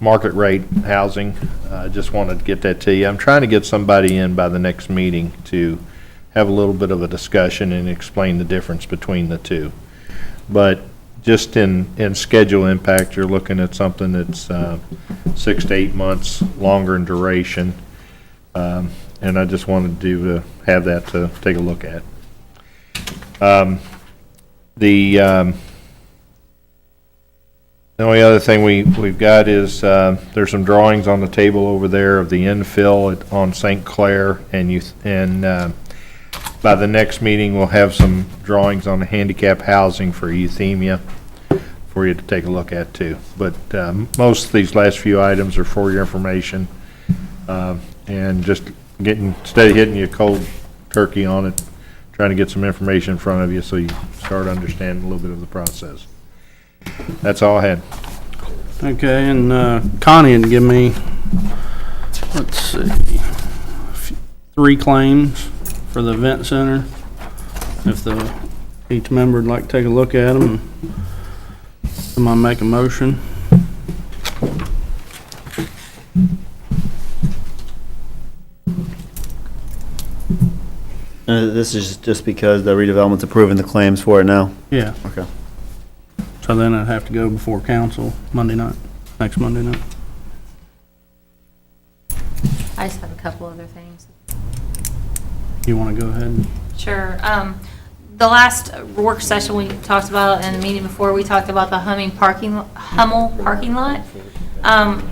market rate housing. I just wanted to get that to you. I'm trying to get somebody in by the next meeting to have a little bit of a discussion and explain the difference between the two. But just in schedule impact, you're looking at something that's 6 to 8 months longer in duration. And I just wanted to have that to take a look at. The only other thing we've got is, there's some drawings on the table over there of the infill on St. Clair, and by the next meeting, we'll have some drawings on the handicap housing for Euthymia for you to take a look at too. But most of these last few items are for your information, and just instead of hitting you cold turkey on it, trying to get some information in front of you so you start understanding a little bit of the process. That's all I had. Okay, and Connie had given me, let's see, 3 claims for the event center. If each member would like to take a look at them. Someone make a motion? This is just because the redevelopment's approving the claims for it now? Yeah. Okay. So then I'd have to go before council Monday night, next Monday night. I just have a couple other things. You want to go ahead? Sure. The last work session we talked about, and the meeting before, we talked about the Hummel parking lot. Grant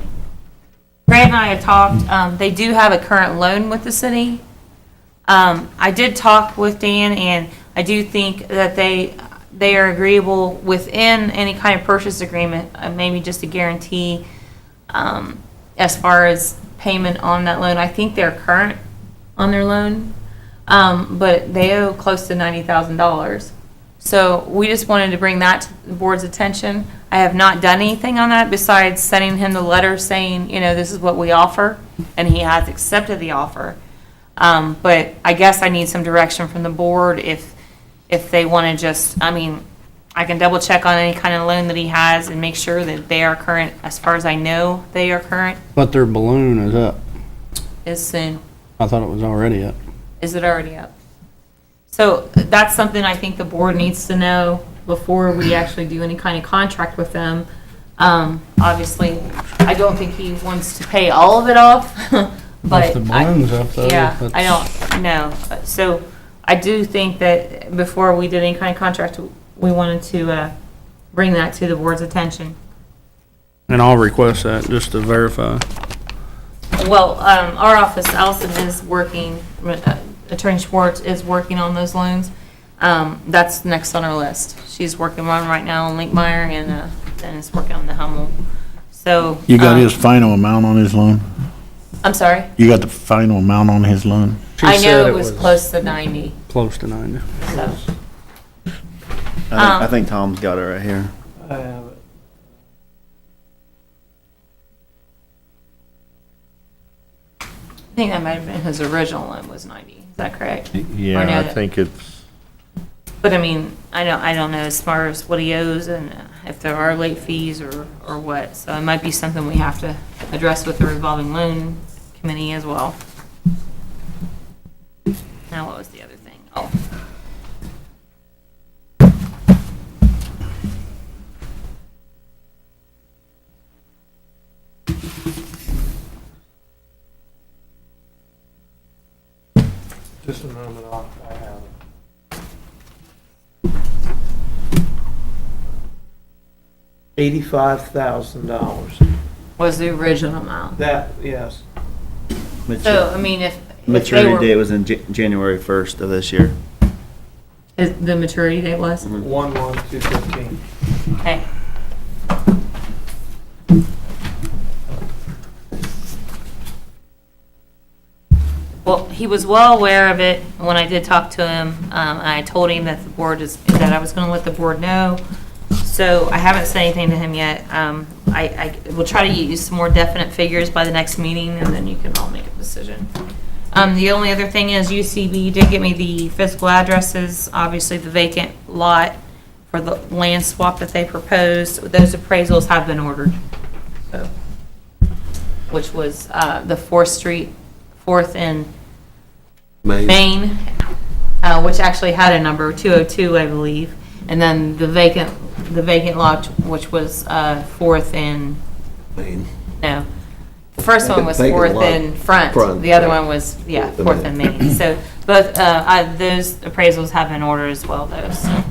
and I had talked, they do have a current loan with the city. I did talk with Dan, and I do think that they are agreeable within any kind of purchase agreement, maybe just a guarantee, as far as payment on that loan. I think they're current on their loan, but they owe close to $90,000. So we just wanted to bring that to the board's attention. I have not done anything on that besides sending him the letter saying, this is what we offer, and he has accepted the offer. But I guess I need some direction from the board if they want to just, I can double check on any kind of loan that he has and make sure that they are current. As far as I know, they are current. But their balloon is up. Is soon. I thought it was already up. Is it already up? So that's something I think the board needs to know before we actually do any kind of contract with them. Obviously, I don't think he wants to pay all of it off, but If the balloon's up, though, yeah, I that's- don't know. So I do think that before we did any kind of contract, we wanted to bring that to the board's attention. And I'll request that, just to verify. Well, our office, Allison is working, Attorney Schwartz is working on those loans. That's next on our list. She's working on right now on Linkmeyer and is working on the Hummel. So. You got his final amount on his loan? I'm sorry? You got the final amount on his loan? I know it was close to 90, Close to 90. so. I think Tom's got it right here. I have it. I think that might have been his original loan was 90. Is that correct? Or no, Yeah, I that- think it's, But I don't know as far as what he owes and if there are late fees or what. So it might be something we have to address with the revolving loan committee as well. Now, what was the other thing? Oh. Just a moment, I have it. $85,000. Was the original amount. That, yes. So, I mean, if they Maturity were, date was in January 1st of this year. the maturity date was? 1/1/215. Okay. Well, he was well aware of it when I did talk to him. I told him that that I was going to let the board know. So I haven't said anything to him yet. I will try to use some more definite figures by the next meeting, and then you can all make a decision. The only other thing is UCB did get me the physical addresses, obviously the vacant lot for the land swap that they proposed. Those appraisals have been ordered. So, which was the 4th Street, 4th and Main, which actually had a number 202, I believe, and then the vacant lot, which was 4th and no. The first one was Vacant 4th lot. and front. Front, The other right. one was, yeah, 4th 4th and Main. So both, those appraisals have been ordered as well, though, so.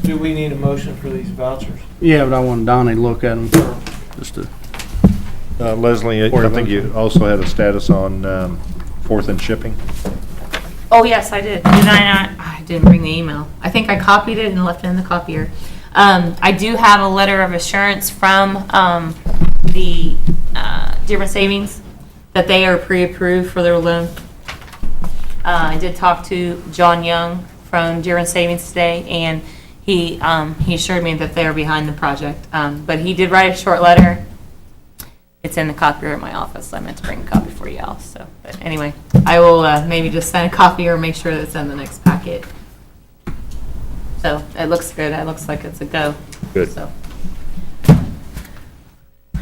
Do we need a motion for these vouchers? Yeah, but I want Donnie to look at them just to. Leslie, I think you also had a status on 4th and Shipping. Oh, yes, I did. Did I not? I didn't bring the email. I think I copied it and left it in the copier. I do have a letter of assurance from the Dearborn Savings that they are pre-approved for their loan. I did talk to John Young from Dearborn Savings today, and he assured me that they are behind the project. But he did write a short letter. It's in the copier at my office. I meant to bring a copy for you all. So, but anyway, I will maybe just send a copy or make sure that it's in the next packet. So it looks good. It looks like it's a go. Good. So,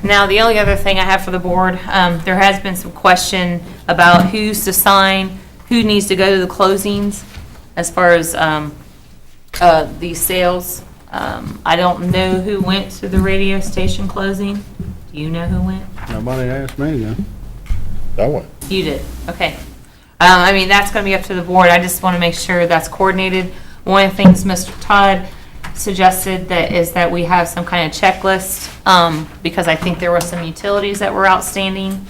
Now, the only other thing I have for the board, there has been some question about who's to sign, who needs to go to the closings as far as these sales. I don't know who went to the radio station closing. Do you know who went? Nobody asked me to go. That one. You did, okay. I mean, that's gonna be up to the board, I just wanna make sure that's coordinated. One of the things Mr. Todd suggested is that we have some kind of checklist, because I think there were some utilities that were outstanding.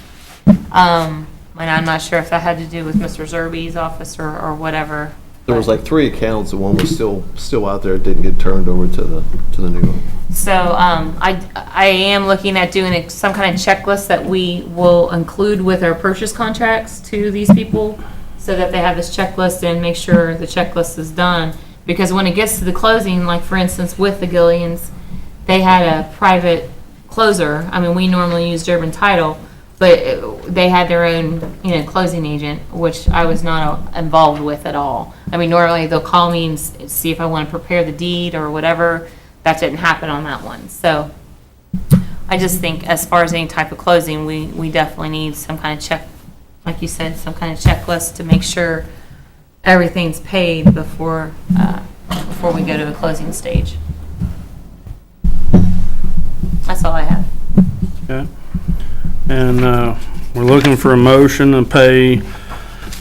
And I'm not sure if that had to do with Mr. Zerby's office or whatever. There was like 3 accounts, and one was still out there, it didn't get turned over to the new one. So, I am looking at doing some kind of checklist that we will include with our purchase contracts to these people, so that they have this checklist and make sure the checklist is done. Because when it gets to the closing, like for instance with the Gillians, they had a private closer. I mean, we normally use Durban Title, but they had their own, closing agent, which I was not involved with at all. I mean, normally they'll call me and see if I want to prepare the deed or whatever. That didn't happen on that one. So I just think as far as any type of closing, we definitely need some kind of check, like you said, some kind of checklist to make sure everything's paid before we go to a closing stage. That's all I have. Okay. And we're looking for a motion to pay,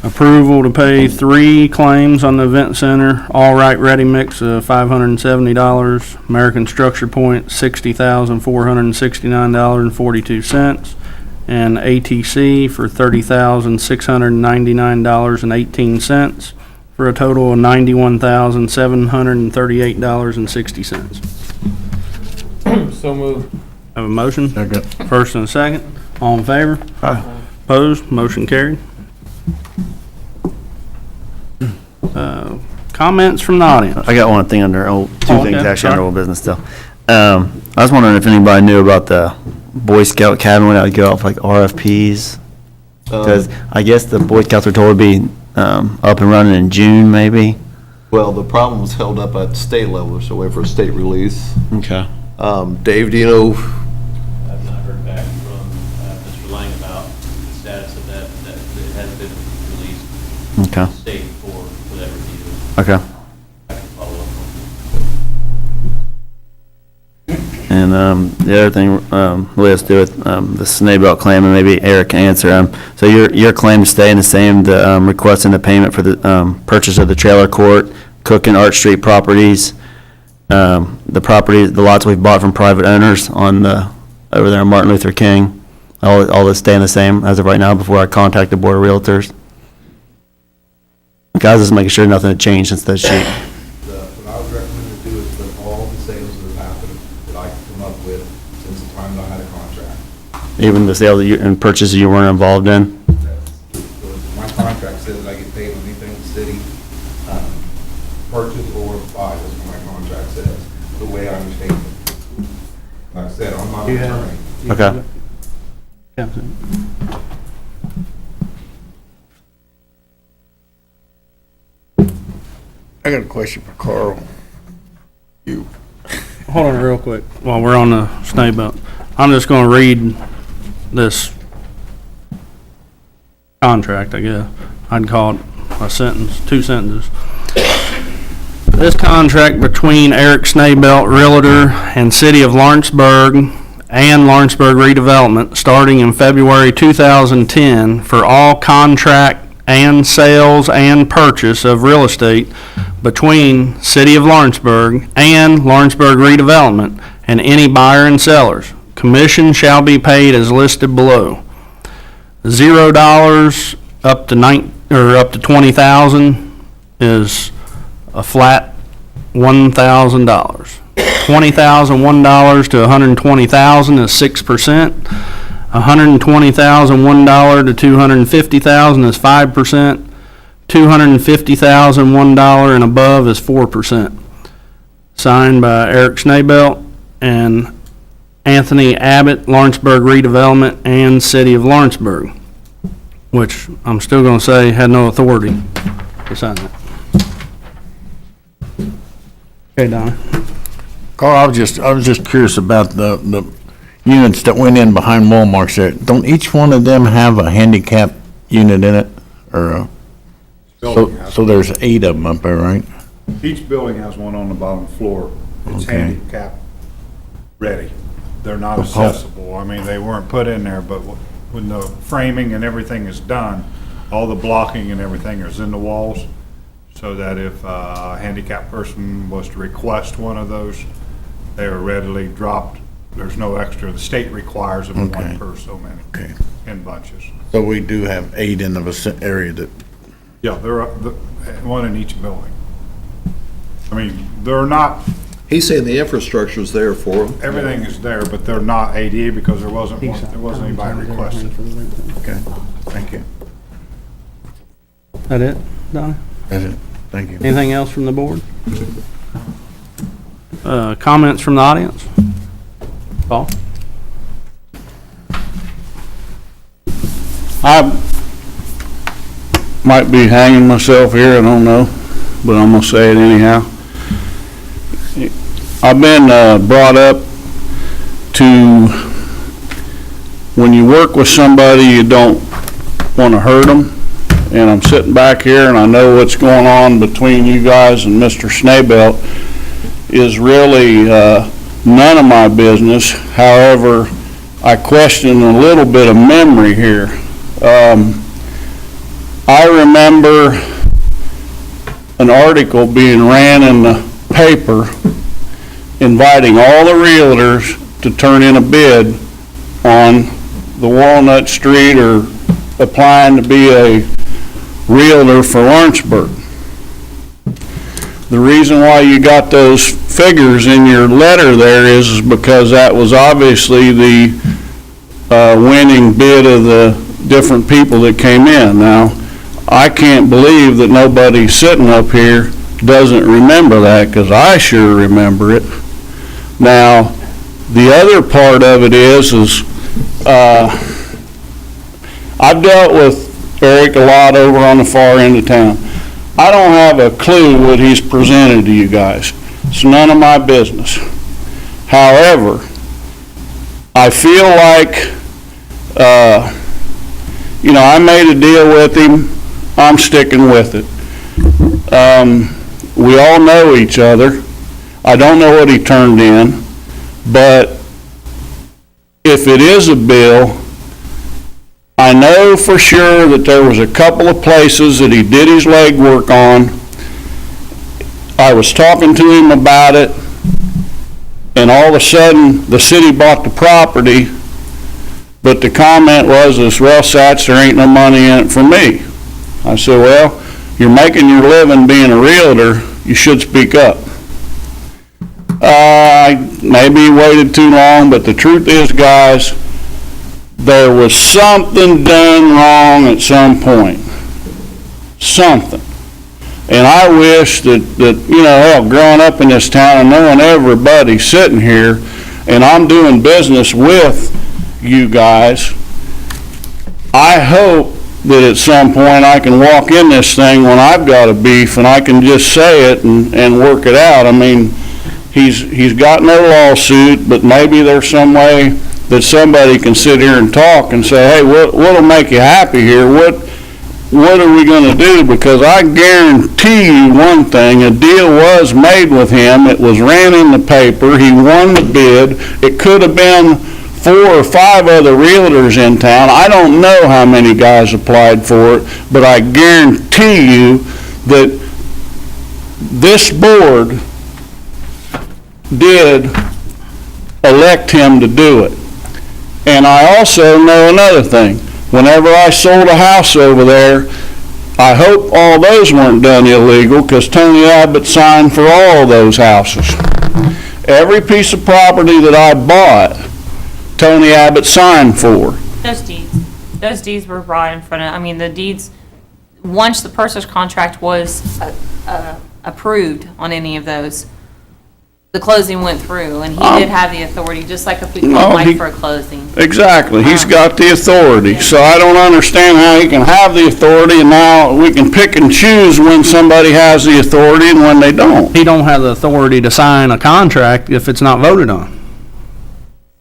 approval to pay 3 claims on the event center. All Right Ready Mix of $570. American Structure Point, $60,469.42. And ATC for $30,699.18, for a total of $91,738.60. So moved. Have a motion? Second. First and a second. All in favor? Aye. Opposed? Motion carried. Comments from the audience? I got one thing under, two things okay, actually under sorry. old business still. I was wondering if anybody knew about the Boy Scout Academy that would go off like RFPs. Because I guess the Boy Scouts were told to be up and running in June, maybe. Well, the problem was held up at the state level, so wait for a state release. Okay. Dave, do you know? I've not heard back from Mr. Lang about the status of that it hasn't been released Okay. to the state for that review. Okay. I can follow up on And the other thing, let's do with the Snake Belt claim, and maybe Eric can answer. So your claim is staying the same, the requesting the payment for the purchase of the trailer court, Cook and Arch Street properties, the lots we've bought from private owners on over there on Martin Luther King, all this staying the same as of right now before I contact the Board of Realtors. Guys, just making sure nothing had changed since that sheet. What I would recommend to do is put all the sales that have happened that I can come up with since the time that I had a contract. Even the sales and purchases you weren't involved in? My contract says that I get paid on anything the city purchase or buy, that's what my contract says, the way I understand it. Like I said, I'm not an attorney. Okay. Yeah. I got a question for Carl. You. Hold on real quick while we're on the Snake Belt. I'm just going to read this contract, I guess. I'd call it a sentence, 2 sentences. This contract between Eric Snaybelt Realtor and City of Lawrenceburg and Lawrenceburg Redevelopment starting in February 2010 for all contract and sales and purchase of real estate between City of Lawrenceburg and Lawrenceburg Redevelopment and any buyer and sellers. Commission shall be paid as listed below. $0 up to 20,000 is a flat $1,000. $20,001 to $120,000 is 6%. $120,001 to $250,000 is 5%. $250,001 and above is 4%. Signed by Eric Snaybelt and Anthony Abbott, Lawrenceburg Redevelopment and City of Lawrenceburg, which I'm still going to say had no authority to sign that. Okay, Donna. Carl, I was just curious about units that went in behind Walmart's there, don't each one of them have a handicap unit in it? Or, so there's 8 of them up there, right? Each building has one on the bottom floor. It's Okay. handicap ready. They're not accessible. I mean, they weren't put in there, but when the framing and everything is done, all the blocking and everything is in the walls, so that if a handicapped person was to request one of those, they are readily dropped. There's no extra. The state requires them Okay. one per so many, Okay. in bunches. So we do have 8 in the area that, Yeah, they're one in each building. I mean, they're not, He's saying the infrastructure's there for them. everything is there, but they're not ADA because there wasn't anybody requested. okay, thank you. That it, Donna? That's it, thank you. Anything else from the board? Comments from the audience? Paul? I might be hanging myself here, I don't know, but I'm gonna say it anyhow. I've been brought up to, when you work with somebody, you don't want to hurt them. And I'm sitting back here and I know what's going on between you guys and Mr. Snaybelt is really none of my business. However, I question a little bit of memory here. I remember an article being ran in the paper inviting all the realtors to turn in a bid on the Walnut Street or applying to be a realtor for Lawrenceburg. The reason why you got those figures in your letter there is because that was obviously the winning bid of the different people that came in. Now, I can't believe that nobody sitting up here doesn't remember that, because I sure remember it. Now, the other part of it is I've dealt with Eric a lot over on the far end of town. I don't have a clue what he's presented to you guys. It's none of my business. However, I feel like, I made a deal with him. I'm sticking with it. We all know each other. I don't know what he turned in, but if it is a bill, I know for sure that there was a couple of places that he did his legwork on. I was talking to him about it, and all of a sudden, the city bought the property, but the comment was, well, Sats, there ain't no money in it for me. I said, well, you're making your living being a realtor, you should speak up. I maybe waited too long, but the truth is, guys, there was something done wrong at some point. Something. And I wish that hell, growing up in this town and knowing everybody sitting here, and I'm doing business with you guys, I hope that at some point I can walk in this thing when I've got a beef and I can just say it and work it out. I mean, he's got no lawsuit, but maybe there's some way that somebody can sit here and talk and say, hey, what'll make you happy here? What are we going to do? Because I guarantee you one thing, a deal was made with him. It was ran in the paper. He won the bid. It could have been 4 or 5 other realtors in town. I don't know how many guys applied for it, but I guarantee you that this board did elect him to do it. And I also know another thing. Whenever I sold a house over there, I hope all those weren't done illegal, because Tony Abbott signed for all those houses. Every piece of property that I bought, Tony Abbott signed for. Those deeds were brought in front of, the deeds, once the purchase contract was approved on any of those, the closing went through, and he did have the authority, just like if we called Mike for a closing. Exactly. He's got the authority. So I don't understand how he can have the authority, and now we can pick and choose when somebody has the authority and when they don't. He don't have the authority to sign a contract if it's not voted on.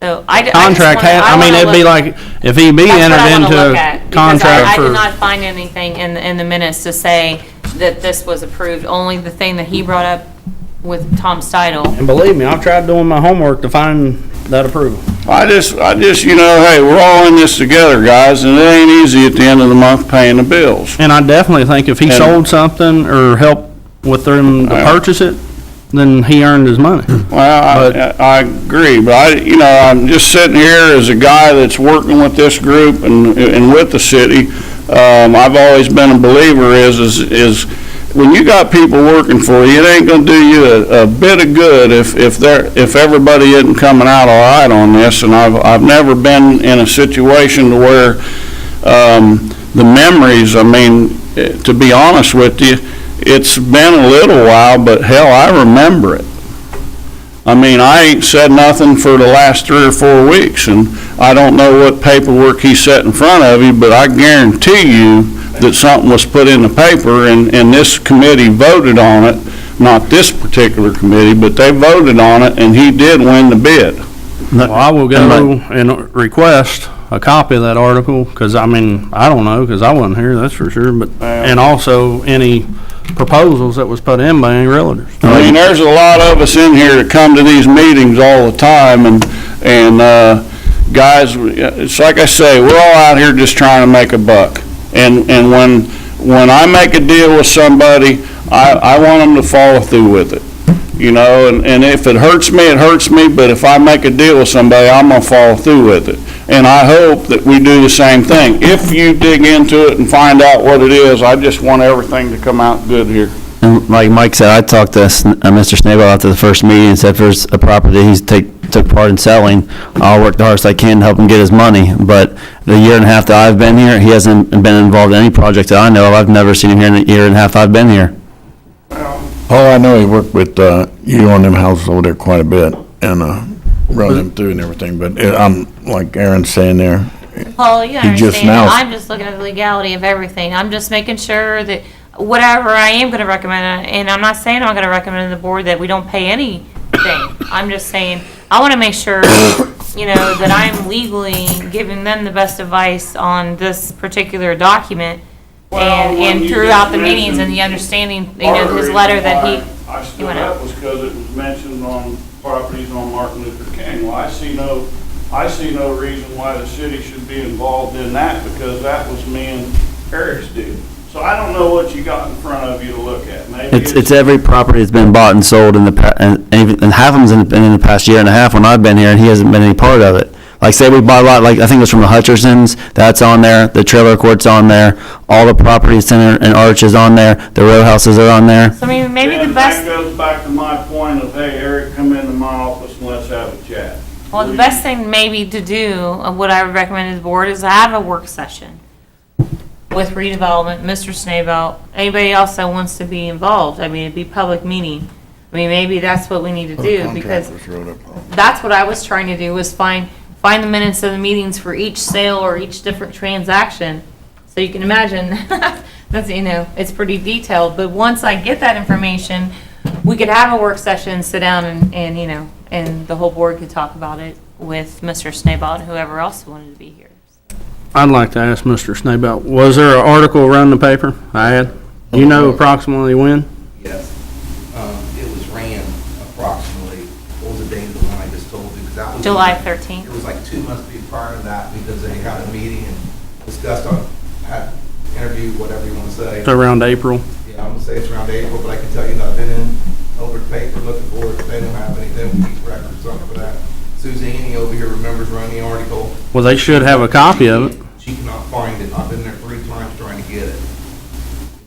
So I just Contract, wanna- I mean, wanna it'd be look- like, if EB That's what entered I wanna into look a at, because contract I did for, not find anything in the minutes to say that this was approved. Only the thing that he brought up with Tom Steidel. and believe me, I've tried doing my homework to find that approval. I just, you know, hey, we're all in this together, guys, and it ain't easy at the end of the month paying the bills. And I definitely think if he And- sold something or helped with them to Yeah. purchase it, then he earned his money. Well, I agree, but you know, I'm just sitting here as a guy that's working with this group and with the city. I've always been a believer is when you got people working for you, it ain't gonna do you a bit of good if everybody isn't coming out all right on this. And I've never been in a situation to where, the memories, I mean, to be honest with you, it's been a little while, but hell, I remember it. I mean, I ain't said nothing for the last 3 or 4 weeks, and I don't know what paperwork he set in front of you, but I guarantee you that something was put in the paper, and this committee voted on it, not this particular committee, but they voted on it, and he did win the bid. Well, I will go and request a copy of that article, because, I mean, I don't know, because I wasn't here, that's for sure, but, and also any proposals that was put in by any realtors. I mean, there's a lot of us in here that come to these meetings all the time, and guys, it's like I say, we're all out here just trying to make a buck. And when I make a deal with somebody, I want them to follow through with it. You know, and if it hurts me, it hurts me, but if I make a deal with somebody, I'm gonna follow through with it. And I hope that we do the same thing. If you dig into it and find out what it is, I just want everything to come out good here. And like Mike said, I talked to Mr. Snabel after the first meeting and said if there's a property he's took part in selling, I'll work the hardest I can to help him get his money. But the year and a half that I've been here, he hasn't been involved in any project that I know of. I've never seen him here in the year and a half I've been here. Oh, I know he worked with, you on them houses over there quite a bit, and, run them through and everything, but I'm, like Aaron's saying there, Paul, you He just understand, now- I'm just looking at the legality of everything. I'm just making sure that whatever I am gonna recommend, and I'm not saying I'm gonna recommend to the board that we don't pay anything. I'm just saying, I wanna make sure, you know, that I'm legally giving them the best advice on this particular document. And throughout the meetings and the understanding, you know, his letter that I he stood went up out. was because it was mentioned on properties on Martin Luther King. Well, I see no reason why the city should be involved in that, because that was me and Eric's deal. So I don't know what you got in front of you to look at. Maybe It's every property that's been bought and sold in the and half of them's been in the past year and a half when I've been here, and he hasn't been any part of it. Like, say we bought a lot, like, I think it was from the Hutchersons, that's on there, the trailer court's on there, all the property center and Arch is on there, the row houses are on there. So I mean, maybe the And best. that goes back to my point of, hey, Eric, come into my office and let's have a chat. Well, the best thing maybe to do, what I would recommend to the board, is to have a work session with redevelopment, Mr. Snabel, anybody else that wants to be involved. I mean, it'd be public meeting. I mean, maybe that's what we need to do, because that's what I was trying to do, was find the minutes of the meetings for each sale or each different transaction. So you can imagine, that's, you know, it's pretty detailed, but once I get that information, we could have a work session, sit down and, you know, and the whole board could talk about it with Mr. Snabel and whoever else wanted to be here. I'd like to ask Mr. Snabel, was there an article around the paper I had? You know approximately when? Yes. It was ran approximately, what was the date of the one I just told you? 'Cause that was July 13th. It was like 2 months prior to that, because they had a meeting and discussed had interview, whatever you want to say. So around April? Yeah, I'm gonna say it's around April, but I can tell you that I've been in over the paper looking for it. They don't have anything, keep records on for that. Suzanne over here remembers running the article. Well, they should have a copy of it. She cannot find it. I've been there 3 times trying to get it.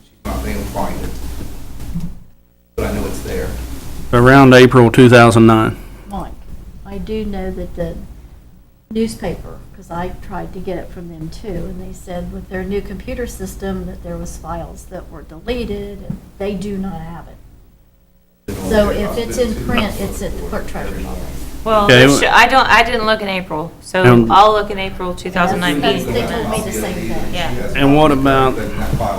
She's not been able to find it. But I know it's there. Around April 2009. Mike, I do know that the newspaper, because I tried to get it from them too, and they said with their new computer system that there was files that were deleted, and they do not have it. So if it's in print, it's at the clerk treasurer's office. Well, Okay. I didn't look in April, so I'll look in April 2009 They meeting. told me the same thing. Yeah. And what about,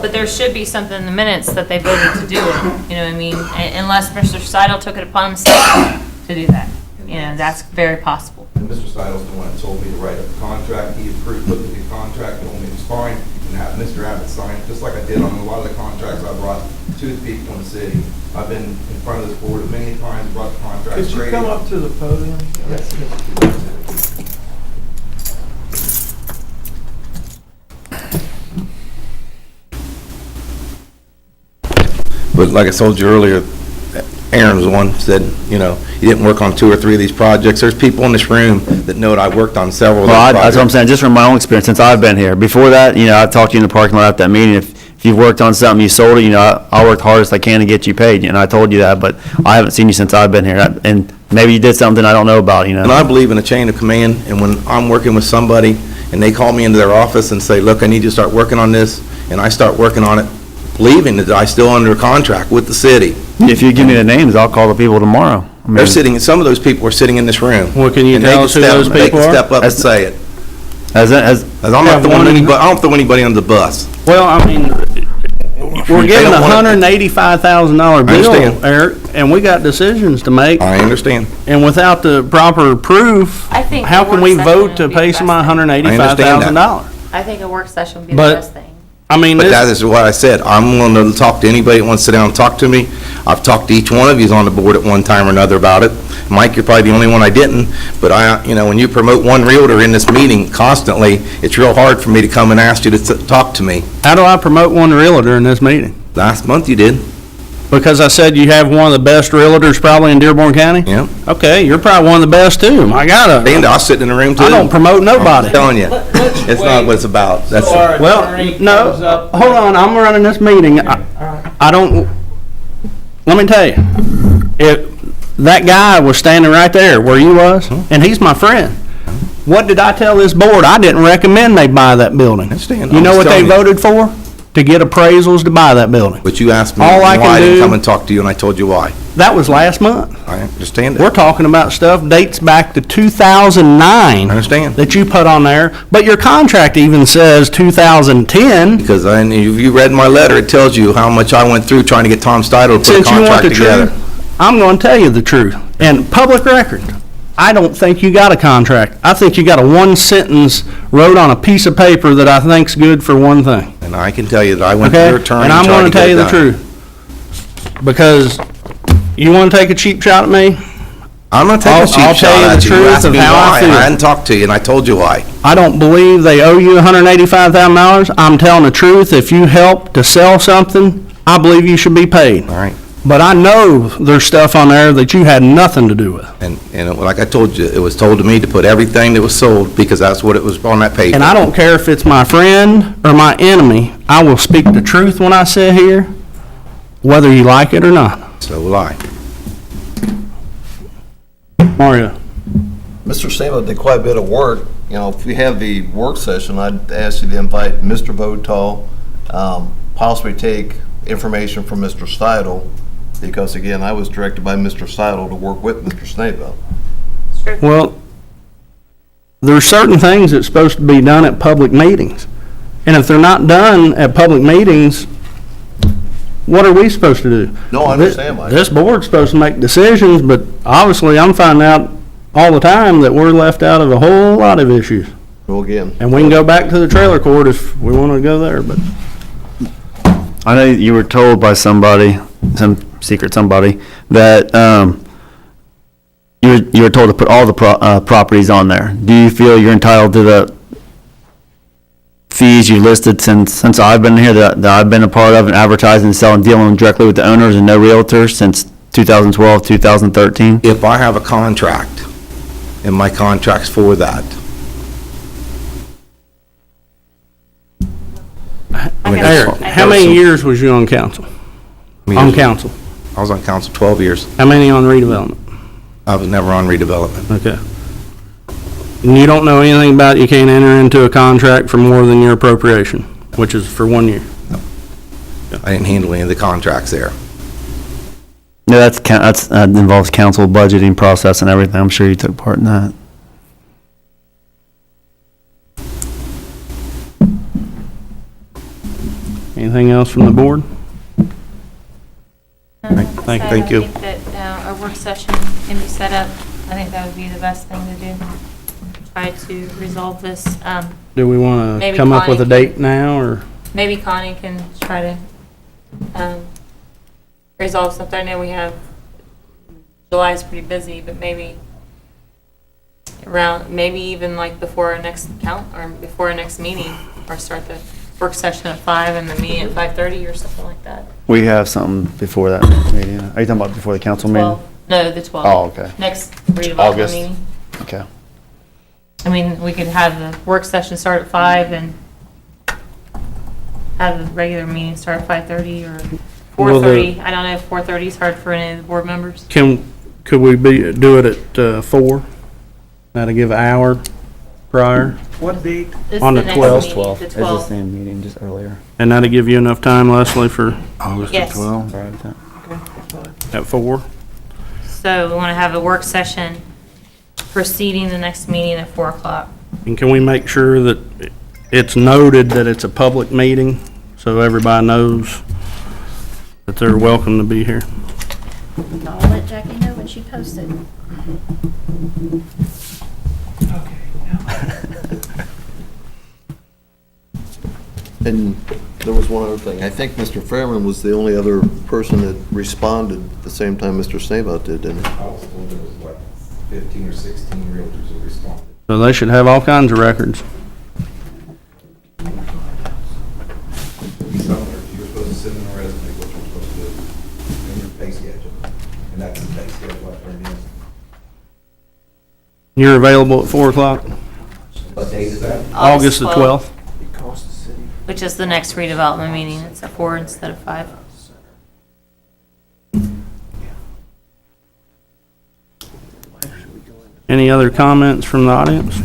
But there should be something in the minutes that they voted to do it, you know what I mean? Unless Mr. Seidel took it upon himself to do that. You know, that's very possible. And Mr. Stiles the one that told me to write up the contract. He approved, looked at the contract, told me it was fine, and had Mr. Abbott sign it, just like I did on a lot of the contracts I brought to the people in the city. I've been in front of this board many times, brought the contracts. Could you come up to the podium? Yes. But like I told you earlier, Aaron was the one who said, you know, you didn't work on 2 or 3 of these projects. There's people in this room that know that I worked on several of those Well, projects. that's what I'm saying, just from my own experience, since I've been here. Before that, I've talked to you in the parking lot at that meeting. If you've worked on something, you sold it, I worked hardest I can to get you paid, I told you that, but I haven't seen you since I've been here. And maybe you did something I don't know about, And I believe in a chain of command, and when I'm working with somebody, and they call me into their office and say, look, I need you to start working on this, and I start working on it, believing that I'm still under contract with the city. If you give me the names, I'll call the people tomorrow. They're sitting, some of those people are sitting in this room. Well, can you And they tell can us who step- those They people can are? step up and say it. As I'm not throwing anybody, I don't throw anybody under the bus. Well, I mean, we're They getting don't a wanna- $185,000 I bill, understand. Eric, and we got decisions to make, I understand. and without the proper proof, I think how a can work we session vote would to be pay the somebody best thing. $185,000? I think a work session would be the But- best thing. I mean, But that this, is what I said. I'm willing to talk to anybody that wants to sit down and talk to me. I've talked to each one of you on the board at one time or another about it. Mike, you're probably the only one I didn't, but when you promote one realtor in this meeting constantly, it's real hard for me to come and ask you to talk to me. how do I promote one realtor in this meeting? Last month you did. Because I said you have one of the best realtors probably in Dearborn County? Yeah. Okay, you're probably one of the best too. I And gotta, I was sitting in the room too. I don't promote nobody. I'm telling you, it's not what it's about. That's So our Well, attorney no, comes up- hold on, I'm running this meeting. I don't, let me tell you, that guy was standing right there where you was, and he's my friend. What did I tell this board? I didn't recommend they buy that building. I understand. You I'm know just what they telling you. voted for? To get appraisals to buy that building. But you asked me All I why can I didn't do- come and talk to you, and I told you why. That was last month. I understand it. We're talking about stuff dates back to 2009. I understand. That you put on there, but your contract even says 2010. Because if you read my letter, it tells you how much I went through trying to get Tom Steidle to put a Since you want contract the together. truth, I'm going to tell you the truth. And public record, I don't think you got a contract. I think you got a one sentence wrote on a piece of paper that I think's good for one thing. And I can tell you that I went to Okay? your attorney And and I'm tried going to to tell get you it the done. truth. Because you want to take a cheap shot at me? I'm not taking a I'll cheap tell shot you the at you. You truth asked of me how I why, feel. and I hadn't talked to you, and I told you why. I don't believe they owe you $185,000. I'm telling the truth. If you help to sell something, I believe you should be paid. All right. But I know there's stuff on there that you had nothing to do with. Like I told you, it was told to me to put everything that was sold, because that's what it was on that paper. And I don't care if it's my friend or my enemy, I will speak the truth when I sit here, whether you like it or not. So will I. Mario? Mr. Stamos did quite a bit of work. If we have the work session, I'd ask you to invite Mr. Votal, possibly take information from Mr. Steidle, because again, I was directed by Mr. Steidle to work with Mr. Snavell. Well, there's certain things that's supposed to be done at public meetings. And if they're not done at public meetings, what are we supposed to do? No, I understand, Mike. This board's supposed to make decisions, but obviously I'm finding out all the time that we're left out of a whole lot of issues. Well, again. And we can go back to the trailer court if we want to go there, but. I know you were told by somebody, some secret somebody, that you were told to put all the properties on there. Do you feel you're entitled to the fees you listed since I've been here, that I've been a part of, and advertising, selling, dealing directly with the owners and no realtors since 2012, 2013? If I have a contract, and my contract's for that, Eric, how many years was you on council? On council? I was on council 12 years. How many on redevelopment? I was never on redevelopment. Okay. And you don't know anything about, you can't enter into a contract for more than your appropriation, which is for 1 year? I didn't handle any of the contracts there. No, that involves council budgeting process and everything. I'm sure you took part in that. Anything else from the board? Thank you. I think that a work session can be set up. I think that would be the best thing to do. try to resolve this. Do we want to Maybe come up with a Connie date now, or? Maybe Connie can try to resolve something. I know we have, July's pretty busy, but maybe around, maybe even like before our next or before our next meeting, or start the work session at 5 and the meeting at 5:30 or something like that. We have something before that meeting. Are you talking about before the council meeting? 12. No, the 12th. Oh, okay. Next redevelopment August. meeting. Okay. I mean, we could have the work session start at 5 and have the regular meeting start at 5:30 or Well, 4:30. I don't know if 4:30 is hard for any of the board members. Could we do it at 4? That'll give an hour prior, What date? This On is the next 12th. meeting, 12th. The It's the 12th. same meeting, just earlier. and that'll give you enough time, Leslie, for August the Yes. 12th? Right with that. at 4? So we want to have a work session preceding the next meeting at 4 o'clock. And can we make sure that it's noted that it's a public meeting, so everybody knows that they're welcome to be here? I'll let Jackie know when she posts it. And there was one other thing. I think Mr. Fairman was the only other person that responded at the same time Mr. Snabout did, didn't he? I was told there was, what, 15 or 16 realtors who responded. So they should have all kinds of records. Somewhere, you were supposed to send in a resume, what you're supposed to do, and your pay schedule, and that's the pay schedule I turned in. You're available at 4 o'clock, What date is that? August the 12th? It costs the city. Which is the next redevelopment meeting. It's at 4 instead of 5. Any other comments from the audience?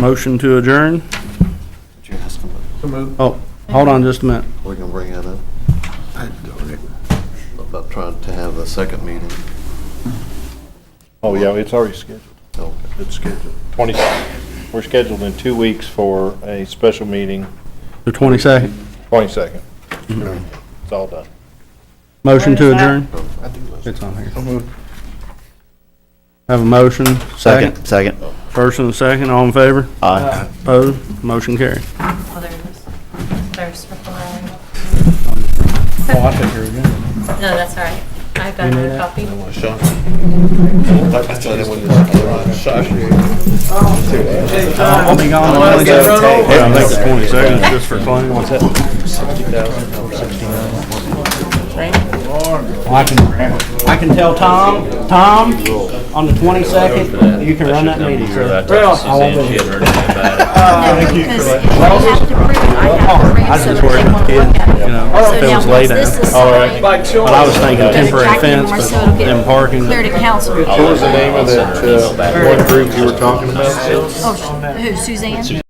Motion to adjourn? Did you ask him Oh, hold on just a minute. we can bring that up? About trying to have a second meeting. Oh, yeah, it's already scheduled. Okay. It's scheduled. We're scheduled in 2 weeks for a special meeting, The 22nd? 22nd. It's all done. Motion to Where is that? adjourn? It's on here. Have a motion? Second. First and a second, all in favor? Aye. Opposed? Motion carried. Oh, there it is. There's circle around. Oh, I think you're good. No, that's all right. I've got another copy. I didn't want I'll be gone on the 22nd. Yeah, I think the 22nd is just for claims. What's that? I can tell Tom, on the 22nd, you can run that meeting, sir. Really? I won't be here. Because you have to prove it. I have to read I was so just that worried they about the won't kid, look at it. you know, So if it now, was once laid this down. is signed, But I was thinking go to temporary Jackie fence, more but so it'll get them parking. clear to council. What was the name of that one group you were talking about? Oh, who, Suzanne?